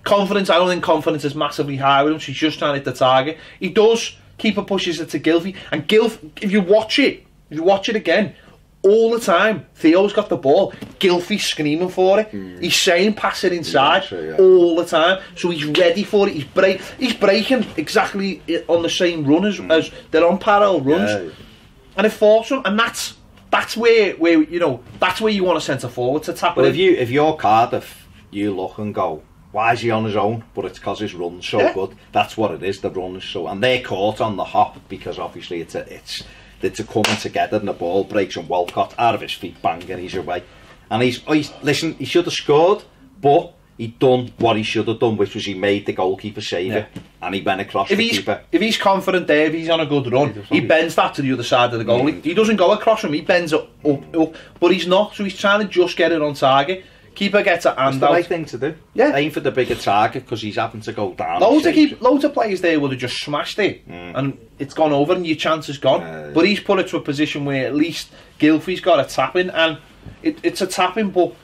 Speaker 1: confidence. I don't think confidence is massively high with him. She's just trying to hit the target. He does. Keeper pushes it to Gylfi, and Gylfi, if you watch it again, all the time, Theo's got the ball, Gylfi's screaming for it. He's saying pass it inside all the time, so he's ready for it. He's breaking exactly on the same run as they're on parallel runs, and it forces him. And that's where that's where you want a centre forward to tap.
Speaker 2: But if you're Cardiff, you look and go, why is he on his own? But it's because his run's so good. That's what it is. The run is so, and they're caught on the hop, because obviously it's a coming together, and the ball breaks, and Walcott out of his feet, bang, and he's away. And he should have scored, but he'd done what he should have done, which was he made the goalkeeper save it. and he went across the keeper.
Speaker 1: If he's confident there, if he's on a good run, he bends that to the other side of the goal. He doesn't go across him, he bends up, but he's not, so he's trying to just get it on target. Keeper gets a hand out.
Speaker 2: It's the right thing to do.
Speaker 1: Yeah.
Speaker 2: Aim for the bigger target because he's having to go down.
Speaker 1: Loads of players there would have just smashed it and it's gone over and your chance is gone. But he's put it to a position where at least Gylfi's got a tap in, and it's a tap in, but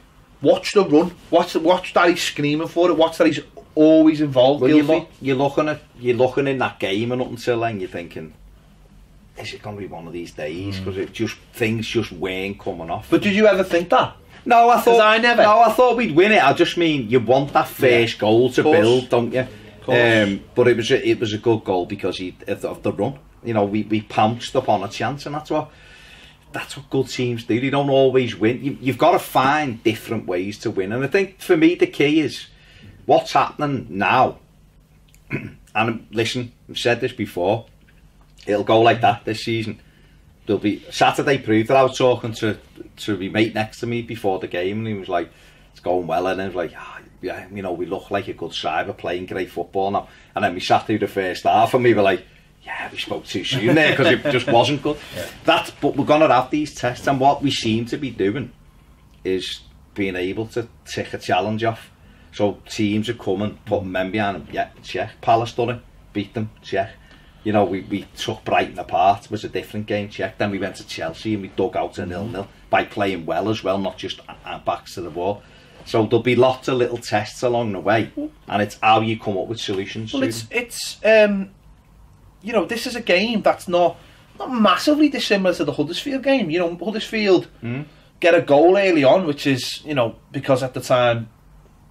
Speaker 1: watch the run. Watch that he's screaming for it. Watch that he's always involved.
Speaker 2: Well, you're looking in that game and up until then you're thinking, is it going to be one of these days? Because things just weren't coming off.
Speaker 1: But did you ever think that?
Speaker 2: No, I thought
Speaker 1: I
Speaker 2: thought we'd win it. I just mean you want that first goal to build, don't you? But it was a good goal because of the run. You know, we pounced upon a chance, and that's what good teams do. They don't always win. You've got to find different ways to win, and I think for me the key is what's happening now. And listen, I've said this before. It'll go like that this season. There'll be Saturday proved that. I was talking to my mate next to me before the game, and he was like, "It's going well," and I was like, "Yeah, you know, we look like a good side. We're playing great football now." And then we sat through the first half, and we were like, "Yeah, we spoke too soon there because it just wasn't good." But we're gonna have these tests, and what we seem to be doing is being able to tick a challenge off. So teams are coming, putting men behind them. Yeah, check. Palace done it, beat them. Check. You know, we took Brighton apart. It was a different game, check. Then we went to Chelsea and we dug out a 0-0 by playing well as well, not just backs to the wall. So there'll be lots of little tests along the way, and it's how you come up with solutions.
Speaker 1: Well, it's you know, this is a game that's not massively dissimilar to the Huddersfield game. You know, Huddersfield get a goal early on, which is, you know, because at the time,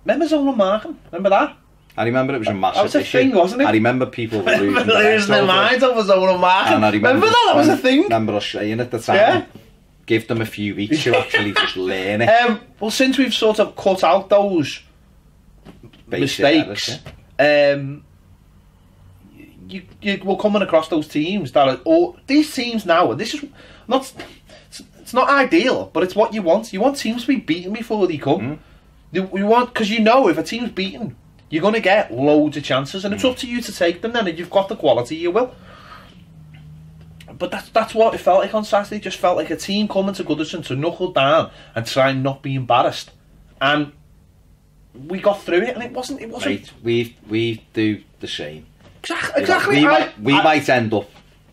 Speaker 1: remember Zola Markham? Remember that?
Speaker 2: I remember it was a massive issue.
Speaker 1: That was a thing, wasn't it?
Speaker 2: I remember people were losing
Speaker 1: their minds over Zola Markham. Remember that? That was a thing.
Speaker 2: I remember us saying at the time, give them a few weeks to actually just learn it.
Speaker 1: Well, since we've sort of cut out those mistakes, you will coming across those teams that are these teams now, and this is not, it's not ideal, but it's what you want. You want teams to be beaten before they come. You want, because you know if a team's beaten, you're going to get loads of chances, and it's up to you to take them then. If you've got the quality, you will. But that's what it felt like on Saturday. It just felt like a team coming to Goodison to knuckle down and try and not be embarrassed. And we got through it, and it wasn't.
Speaker 2: Right, we do the same.
Speaker 1: Exactly.
Speaker 2: We might end up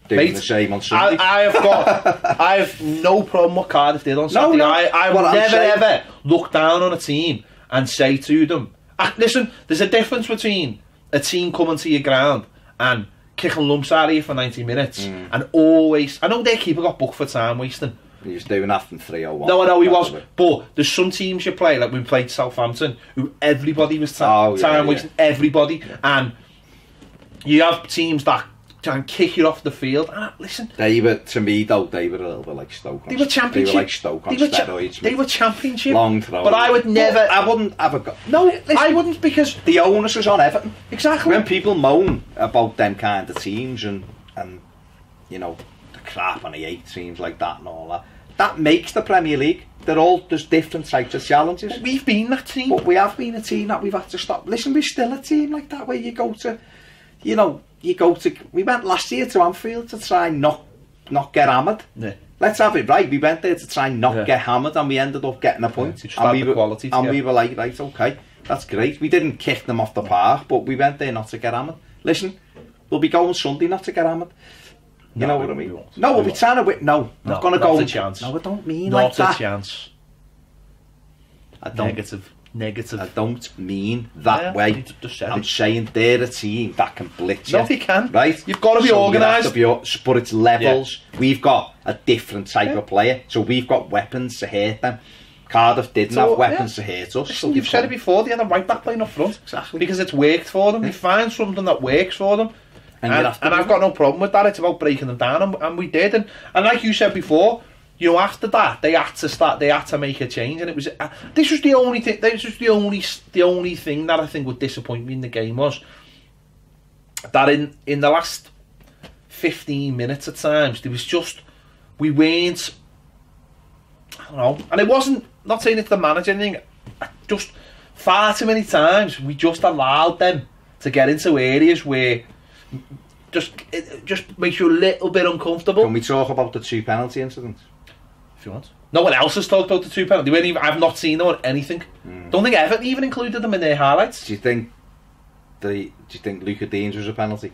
Speaker 2: doing the same on Sunday.
Speaker 1: I have no problem what Cardiff did on Saturday. I would never ever look down on a team and say to them, listen, there's a difference between a team coming to your ground and kicking lumps out of you for 90 minutes and always... I know their keeper got booked for time wasting.
Speaker 2: He was doing that from 3-0-1.
Speaker 1: No, I know he was. But there's some teams you play, like we played Southampton, who everybody was time wasting, everybody. Yeah. And you have teams that try and kick you off the field. And listen,
Speaker 2: to me though, they were a little bit like Stoke.
Speaker 1: They were championship.
Speaker 2: They were like Stoke on steroids.
Speaker 1: They were championship.
Speaker 2: Long throw.
Speaker 1: But I would never.
Speaker 2: I wouldn't have a go.
Speaker 1: No, listen, I wouldn't, because
Speaker 2: the onus is on Everton.
Speaker 1: Exactly.
Speaker 2: When people moan about them kind of teams and you know the crap and the 8 teams like that and all that, that makes the Premier League. There's different types of challenges.
Speaker 1: But we've been that team.
Speaker 2: But we have been a team that we've had to stop. Listen, we're still a team like that where you go to, you know. We went last year to Anfield to try and not get hammered. Yeah. Let's have it right. We went there to try and not get hammered, and we ended up getting a point.
Speaker 1: And
Speaker 2: we were like, right, okay, that's great. We didn't kick them off the park, but we went there not to get hammered. Listen, we'll be going Sunday not to get hammered. You know what I mean? No, we'll be trying to win. No, not going to go.
Speaker 1: Not a chance.
Speaker 2: No, I don't mean like that.
Speaker 1: Not a chance. Negative.
Speaker 2: I don't mean that way. I'm saying they're a team that can blitz you.
Speaker 1: No, they can.
Speaker 2: Right?
Speaker 1: You've got to be organised.
Speaker 2: But it's levels. Yeah. We've got a different type of player, so we've got weapons to hurt them. Cardiff didn't have weapons to hurt us.
Speaker 1: Listen, you've said it before, they had a right back playing up front.
Speaker 2: Exactly.
Speaker 1: Because it's worked for them. They find something that works for them. And I've got no problem with that. It's about breaking them down, and we did. And like you said before, you know, after that they had to make a change, and it was this was the only thing. This was the only thing that I think would disappoint me in the game, was that in the last 15 minutes at times there was just, we weren't, I don't know, and it wasn't, not saying it's the manager or anything, just far too many times we just allowed them to get into areas where it just makes you a little bit uncomfortable.
Speaker 2: Can we talk about the 2 penalty incidents?
Speaker 1: If you want. No one else has talked about the 2 penalty. I've not seen them on anything. Don't think Everton even included them in their highlights.
Speaker 2: Do you think Luca Deans was a penalty?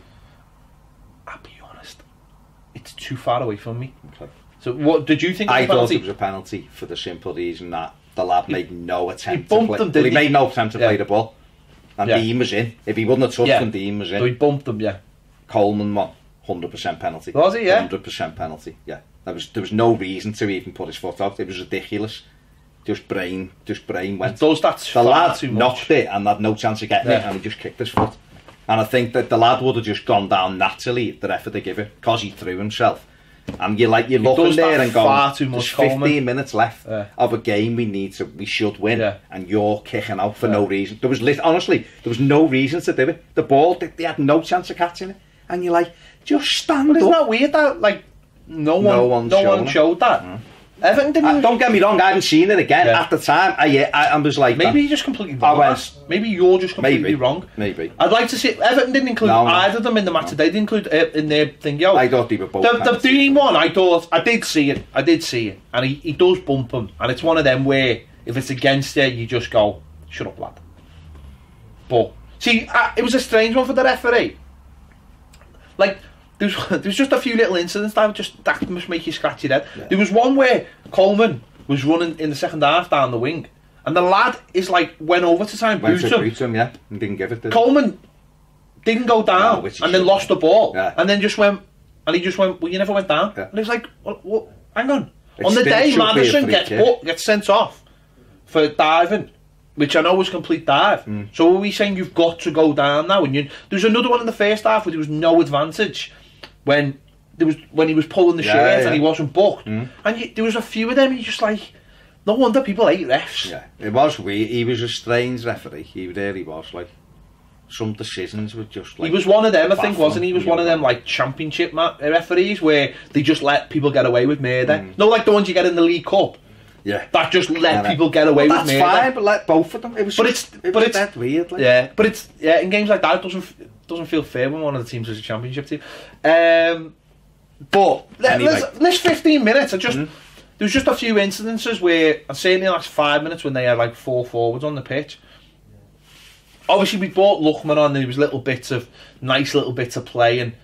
Speaker 1: I'll be honest, it's too far away from me.
Speaker 2: Okay.
Speaker 1: So what did you think?
Speaker 2: I thought it was a penalty for the simple reason that the lad made no attempt
Speaker 1: to play.
Speaker 2: Well, he made no attempt to play the ball, and Dean was in. If he wouldn't have touched him, Dean was in.
Speaker 1: So he bumped him. Yeah.
Speaker 2: Coleman won 100% penalty.
Speaker 1: Was he? Yeah.
Speaker 2: 100% penalty. Yeah. There was no reason to even put his foot out. It was ridiculous. Just brain went.
Speaker 1: The
Speaker 2: lad knocked it and had no chance of getting it, and he just kicked his foot. And I think that the lad would have just gone down naturally if the ref had given it, because he threw himself. And you're looking there and going, there's 15 minutes left of a game we should win, and you're kicking out for no reason. Honestly, there was no reason to do it. The ball, they had no chance of catching it, and you're like, just stand up.
Speaker 1: Isn't that weird that no one showed that? Everton didn't.
Speaker 2: Don't get me wrong, I haven't seen it again. At the time, I was like,
Speaker 1: maybe you're just completely wrong. Maybe you're just completely wrong.
Speaker 2: Maybe.
Speaker 1: I'd like to see. Everton didn't include either of them in the match today. They didn't include it in their thing.
Speaker 2: I thought they were both.
Speaker 1: The Dean one, I did see it, and he does bump him, and it's one of them where if it's against it, you just go, shut up, lad. But see, it was a strange one for the referee. There was just a few little incidents that must make you scratch your head. Yeah. There was one where Coleman was running in the second half down the wing, and the lad went over to try and boot him.
Speaker 2: Yeah, and didn't give it.
Speaker 1: Coleman didn't go down, and then lost the ball, and then just went, well, you never went down. Yeah. And it was like, what? Hang on. On the day Madison gets sent off for diving, which I know was complete dive. So are we saying you've got to go down now? And there's another one in the first half where there was no advantage. When he was pulling the shirt and he wasn't booked, and there was a few of them. You just no wonder people hate refs.
Speaker 2: Yeah, it was weird. He was a strange referee. He really was. Some decisions were just
Speaker 1: he was one of them. I think wasn't he? He was one of them championship referees where they just let people get away with murder. No, the ones you get in the League Cup.
Speaker 2: Yeah,
Speaker 1: that just let people get away with murder.
Speaker 2: That's fine, but let both of them. It was that weird.
Speaker 1: Yeah, but it's in games like that, it doesn't feel fair when one of the teams is a championship team. But this 15 minutes, there was just a few incidences where, I'd say in the last 5 minutes when they had 4 forwards on the pitch. Obviously, we brought Lookman on. There was nice little bits of play, and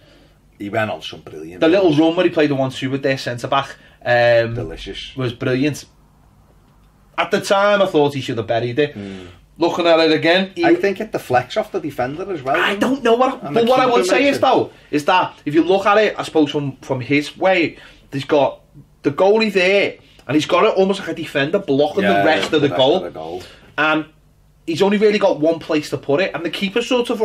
Speaker 2: he went on some brilliant.
Speaker 1: The little run where he played the 1-2 with their centre back,
Speaker 2: delicious,
Speaker 1: was brilliant. At the time, I thought he should have buried it. Looking at it again,
Speaker 2: I think it deflects off the defender as well.
Speaker 1: I don't know what I would say is that if you look at it, I suppose from his way, he's got the goalie there, and he's got it almost like a defender blocking the rest of the goal. And he's only really got one place to put it, and the keeper sort of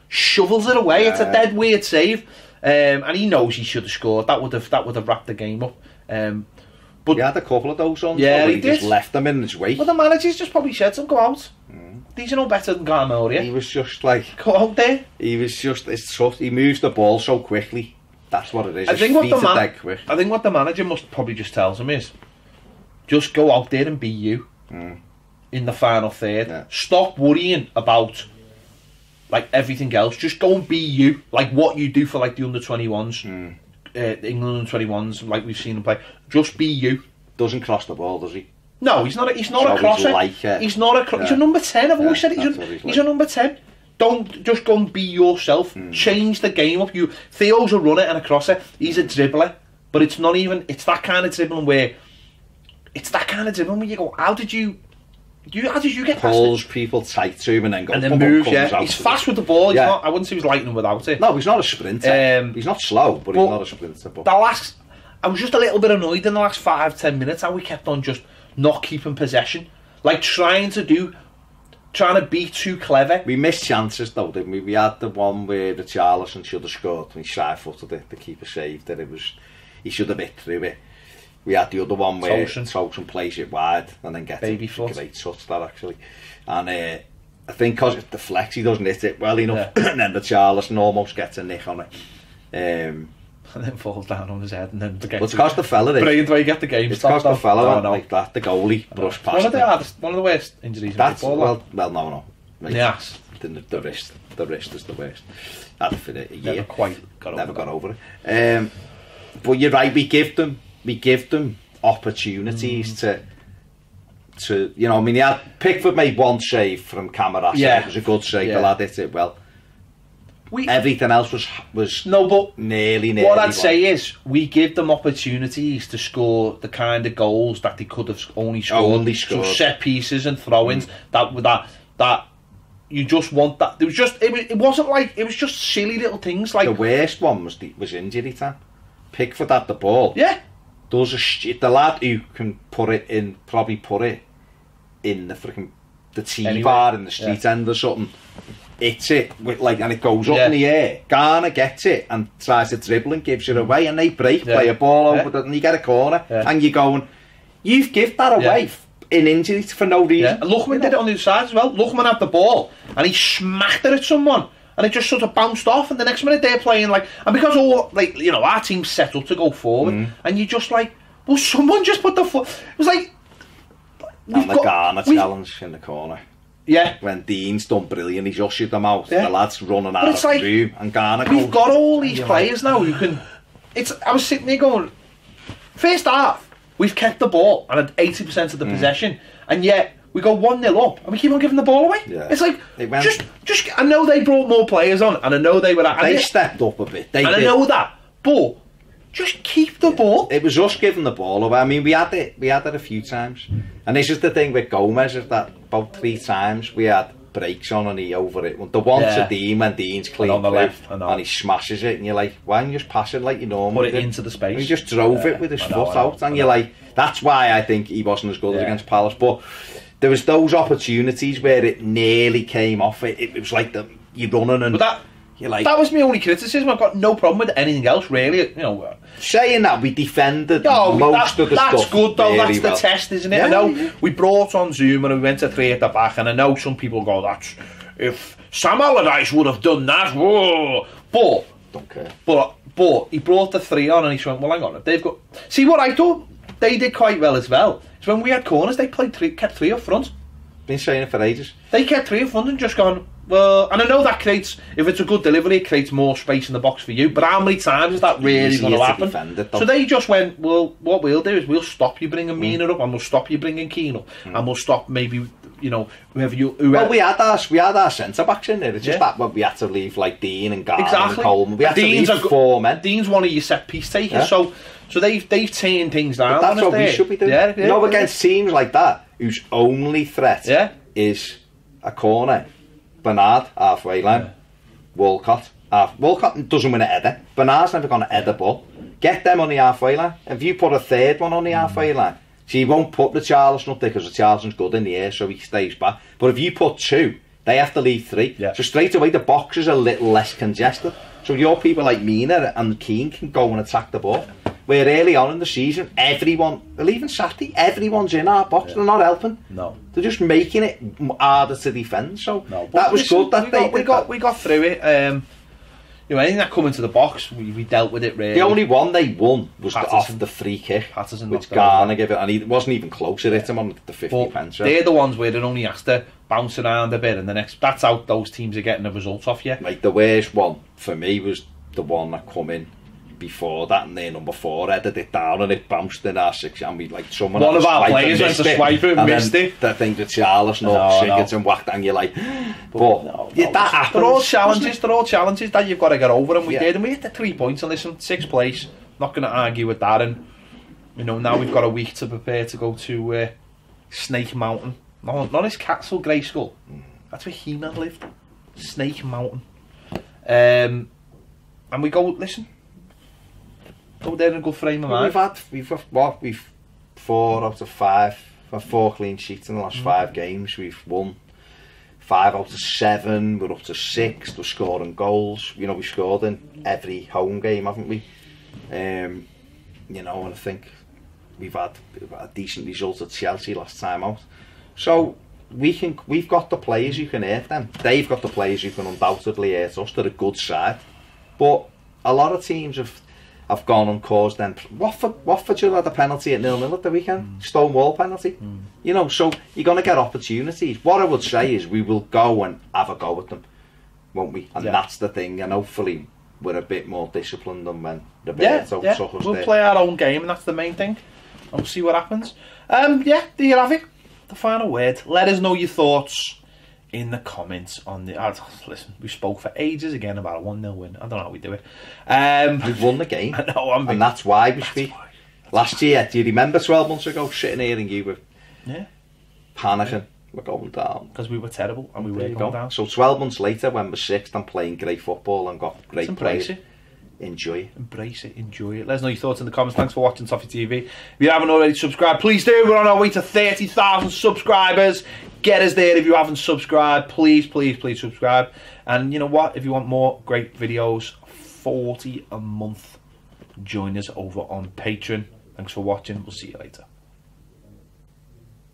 Speaker 1: shovels it away. It's a dead weird save, and he knows he should have scored. That would have wrapped the game up. But
Speaker 2: he had a couple of those on.
Speaker 1: Yeah,
Speaker 2: he just left them in his wake.
Speaker 1: Well, the manager's just probably said to him, go out. These are no better than Garmoria.
Speaker 2: He was just
Speaker 1: go out there.
Speaker 2: It's tough. He moves the ball so quickly. That's what it is.
Speaker 1: I think what the manager must probably just tells him is, just go out there and be you in the final third. Yeah. Stop worrying about everything else. Just go and be you, what you do for the under-21s. England and 21s, we've seen him play. Just be you.
Speaker 2: Doesn't cross the ball, does he?
Speaker 1: No, he's not a crosser. He's not a crosser. He's a number 10. I've always said he's a number 10. Don't just go and be yourself. Change the game up. Theo's a runner and a crosser. He's a dribbler, but it's not even. It's that kind of dribbling where you go, how did you get past
Speaker 2: pulls people tight to him and then goes
Speaker 1: and then moves. Yeah, he's fast with the ball. He's not, I wouldn't say he's lightning without it.
Speaker 2: No, he's not a sprinter. He's not slow, but he's not a sprinter.
Speaker 1: I was just a little bit annoyed in the last 5-10 minutes how we kept on just not keeping possession, trying to be too clever.
Speaker 2: We missed chances though, didn't we? We had the one where the Richarlison should have scored when he side-footed it. The keeper saved it. He should have hit through it. We had the other one where Tosin plays it wide and then gets
Speaker 1: baby
Speaker 2: a
Speaker 1: foot.
Speaker 2: Great touch that actually. And I think because it deflects, he doesn't hit it well enough, and then the Richarlison almost gets a nick on it.
Speaker 1: And then falls down on his head, and then the game.
Speaker 2: It's because the fella did.
Speaker 1: Brilliant way you get the game.
Speaker 2: It's because the fella went like that. The goalie brushed past
Speaker 1: one of the worst injuries in football.
Speaker 2: Well, no.
Speaker 1: Yes.
Speaker 2: then the wrist is the worst. Had it for a year.
Speaker 1: Never quite
Speaker 2: got over it. But you're right. We give them opportunities to you know. I mean, Pickford made one save from Camarasa.
Speaker 1: Yeah,
Speaker 2: it was a good save. The lad hit it well. Everything else was
Speaker 1: no, but
Speaker 2: nearly.
Speaker 1: What I'd say is we give them opportunities to score the kind of goals that they could have only scored. So set pieces and throw-ins that you just want that. It was just it wasn't like it was just silly little things like
Speaker 2: the worst one was injury time. Pickford had the ball.
Speaker 1: Yeah.
Speaker 2: Does the lad who can probably put it in the freaking bar in the street end or something. Hits it with and it goes up in the air. Garner gets it and tries to dribble and gives it away, and they break, play a ball over, and you get a corner, and you're going, you've given that away in injury for no reason.
Speaker 1: And Lookman did it on the other side as well. Lookman had the ball and he smacked it at someone, and it just sort of bounced off, and the next minute they're playing and because our team's set up to go forward, and you're just like, well, someone just put the foot. It was like,
Speaker 2: and the Garner challenge in the corner.
Speaker 1: Yeah.
Speaker 2: When Dean's done brilliant, he's ushered them out. The lad's running out of the room, and Garner goes.
Speaker 1: We've got all these players now who can. I was sitting there going, first half, we've kept the ball and had 80% of the possession, and yet we go 1-0 up and we keep on giving the ball away. Yeah. It's like just. I know they brought more players on, and I know they were.
Speaker 2: They stepped up a bit.
Speaker 1: I know that, but just keep the ball.
Speaker 2: It was us giving the ball away. I mean, we had it a few times, and this is the thing with Gomez, is that about 3 times we had breaks on and he over it. The one to Dean, when Dean's clean
Speaker 1: on the left,
Speaker 2: and he smashes it, and you're like, why don't you just pass it like you normally
Speaker 1: put it into the space?
Speaker 2: He just drove it with his foot out, and you're like, that's why I think he wasn't as good as against Palace. But there was those opportunities where it nearly came off. It was like you're running and.
Speaker 1: But that was my only criticism. I've got no problem with anything else, really. You know,
Speaker 2: saying that, we defended most of the stuff.
Speaker 1: That's good, though.
Speaker 2: Really
Speaker 1: that's the test, isn't it? Yeah, I know we brought on Zoom and we went to 3 at the back, and I know some people go, "That's if Sam Allardyce would have done that." Whoa. But
Speaker 2: don't care.
Speaker 1: But he brought the 3 on, and he went, "Well, hang on. They've got." See, what I thought they did quite well as well is when we had corners, they kept 3 up front.
Speaker 2: Been saying it for ages.
Speaker 1: They kept 3 up front and just gone. Well, and I know that creates, if it's a good delivery, it creates more space in the box for you. But how many times is that really going to happen? So they just went, well, what we'll do is we'll stop you bringing Mina up, and we'll stop you bringing Keane up, and we'll stop maybe, whoever. Well,
Speaker 2: we had our centre backs in there. It's just that we had to leave like Dean and Garner and Coleman. We had to leave 4 men.
Speaker 1: Dean's one of your set piece takers, so they've turned things down.
Speaker 2: But that's what we should be doing. Against teams like that, whose only threat is a corner. Bernard, halfway line. Walcott doesn't win a header. Bernard's never going to head a ball. Get them on the halfway line. If you put a 3rd one on the halfway line, so you won't put the Charleston up there because the Charleston's good in the air, so he stays back. But if you put 2, they have to leave 3. Yeah. So straight away the box is a little less congested. So your people like Mina and Keane can go and attack the ball. Where early on in the season, everyone, well, even Saturday, everyone's in our box. They're not helping.
Speaker 1: No,
Speaker 2: they're just making it harder to defend. So that was good. That
Speaker 1: we got through it. Anything that come into the box, we dealt with it really.
Speaker 2: The only one they won was off the free kick, which Garner gave it, and he wasn't even close. It hit him on the 50
Speaker 1: They're the ones where it only has to bounce around a bit, and that's how those teams are getting the results off you.
Speaker 2: Like the worst one for me was the one that come in before that, and their number 4 headed it down and it bounced in our 6, and we someone
Speaker 1: one of our players went to swipe it and missed it.
Speaker 2: I think the Charles and whacked, and you're like, that happens.
Speaker 1: They're all challenges that you've got to get over, and we did, and we hit the 3 points, and listen, 6th place, not going to argue with that, and now we've got a week to prepare to go to Snake Mountain, not his castle, Greyskull, that's where He-Man lived, Snake Mountain, and we go, listen, go there in a good frame of mind.
Speaker 2: We've 4 out of 5, 4 clean sheets in the last 5 games. We've won 5 out of 7. We're up to 6. We're scoring goals. We scored in every home game, haven't we? And I think we've had a decent result at Chelsea last time out. So we've got the players who can hurt them. They've got the players who can undoubtedly hurt us. They're a good side, but a lot of teams have.
Speaker 3: have gone and caused them. Watford should have had a penalty at 0-0 at the weekend. Stonewall penalty. You know, so you're going to get opportunities. What I would say is we will go and have a go at them, won't we? And that's the thing. And hopefully we're a bit more disciplined than when the took us
Speaker 1: we'll
Speaker 3: there.
Speaker 1: play our own game, and that's the main thing. And we'll see what happens. There you have it. The final word. Let us know your thoughts in the comments on the... listen, we spoke for ages again about a 1-0 win. I don't know how we do it.
Speaker 3: We've won the game.
Speaker 1: I know,
Speaker 3: and that's why we speak. Last year, do you remember 12 months ago, sitting here and you were panicking? We're going down.
Speaker 1: Because we were terrible and we were going down.
Speaker 3: So 12 months later, when we're sixth and playing great football and got great players, enjoy it.
Speaker 1: Embrace it, enjoy it. Let us know your thoughts in the comments. Thanks for watching Toffee TV. If you haven't already subscribed, please do. We're on our way to 30,000 subscribers. Get us there if you haven't subscribed. Please, please, please subscribe. And you know what? If you want more great videos, $40 a month, join us over on Patreon. Thanks for watching. We'll see you later.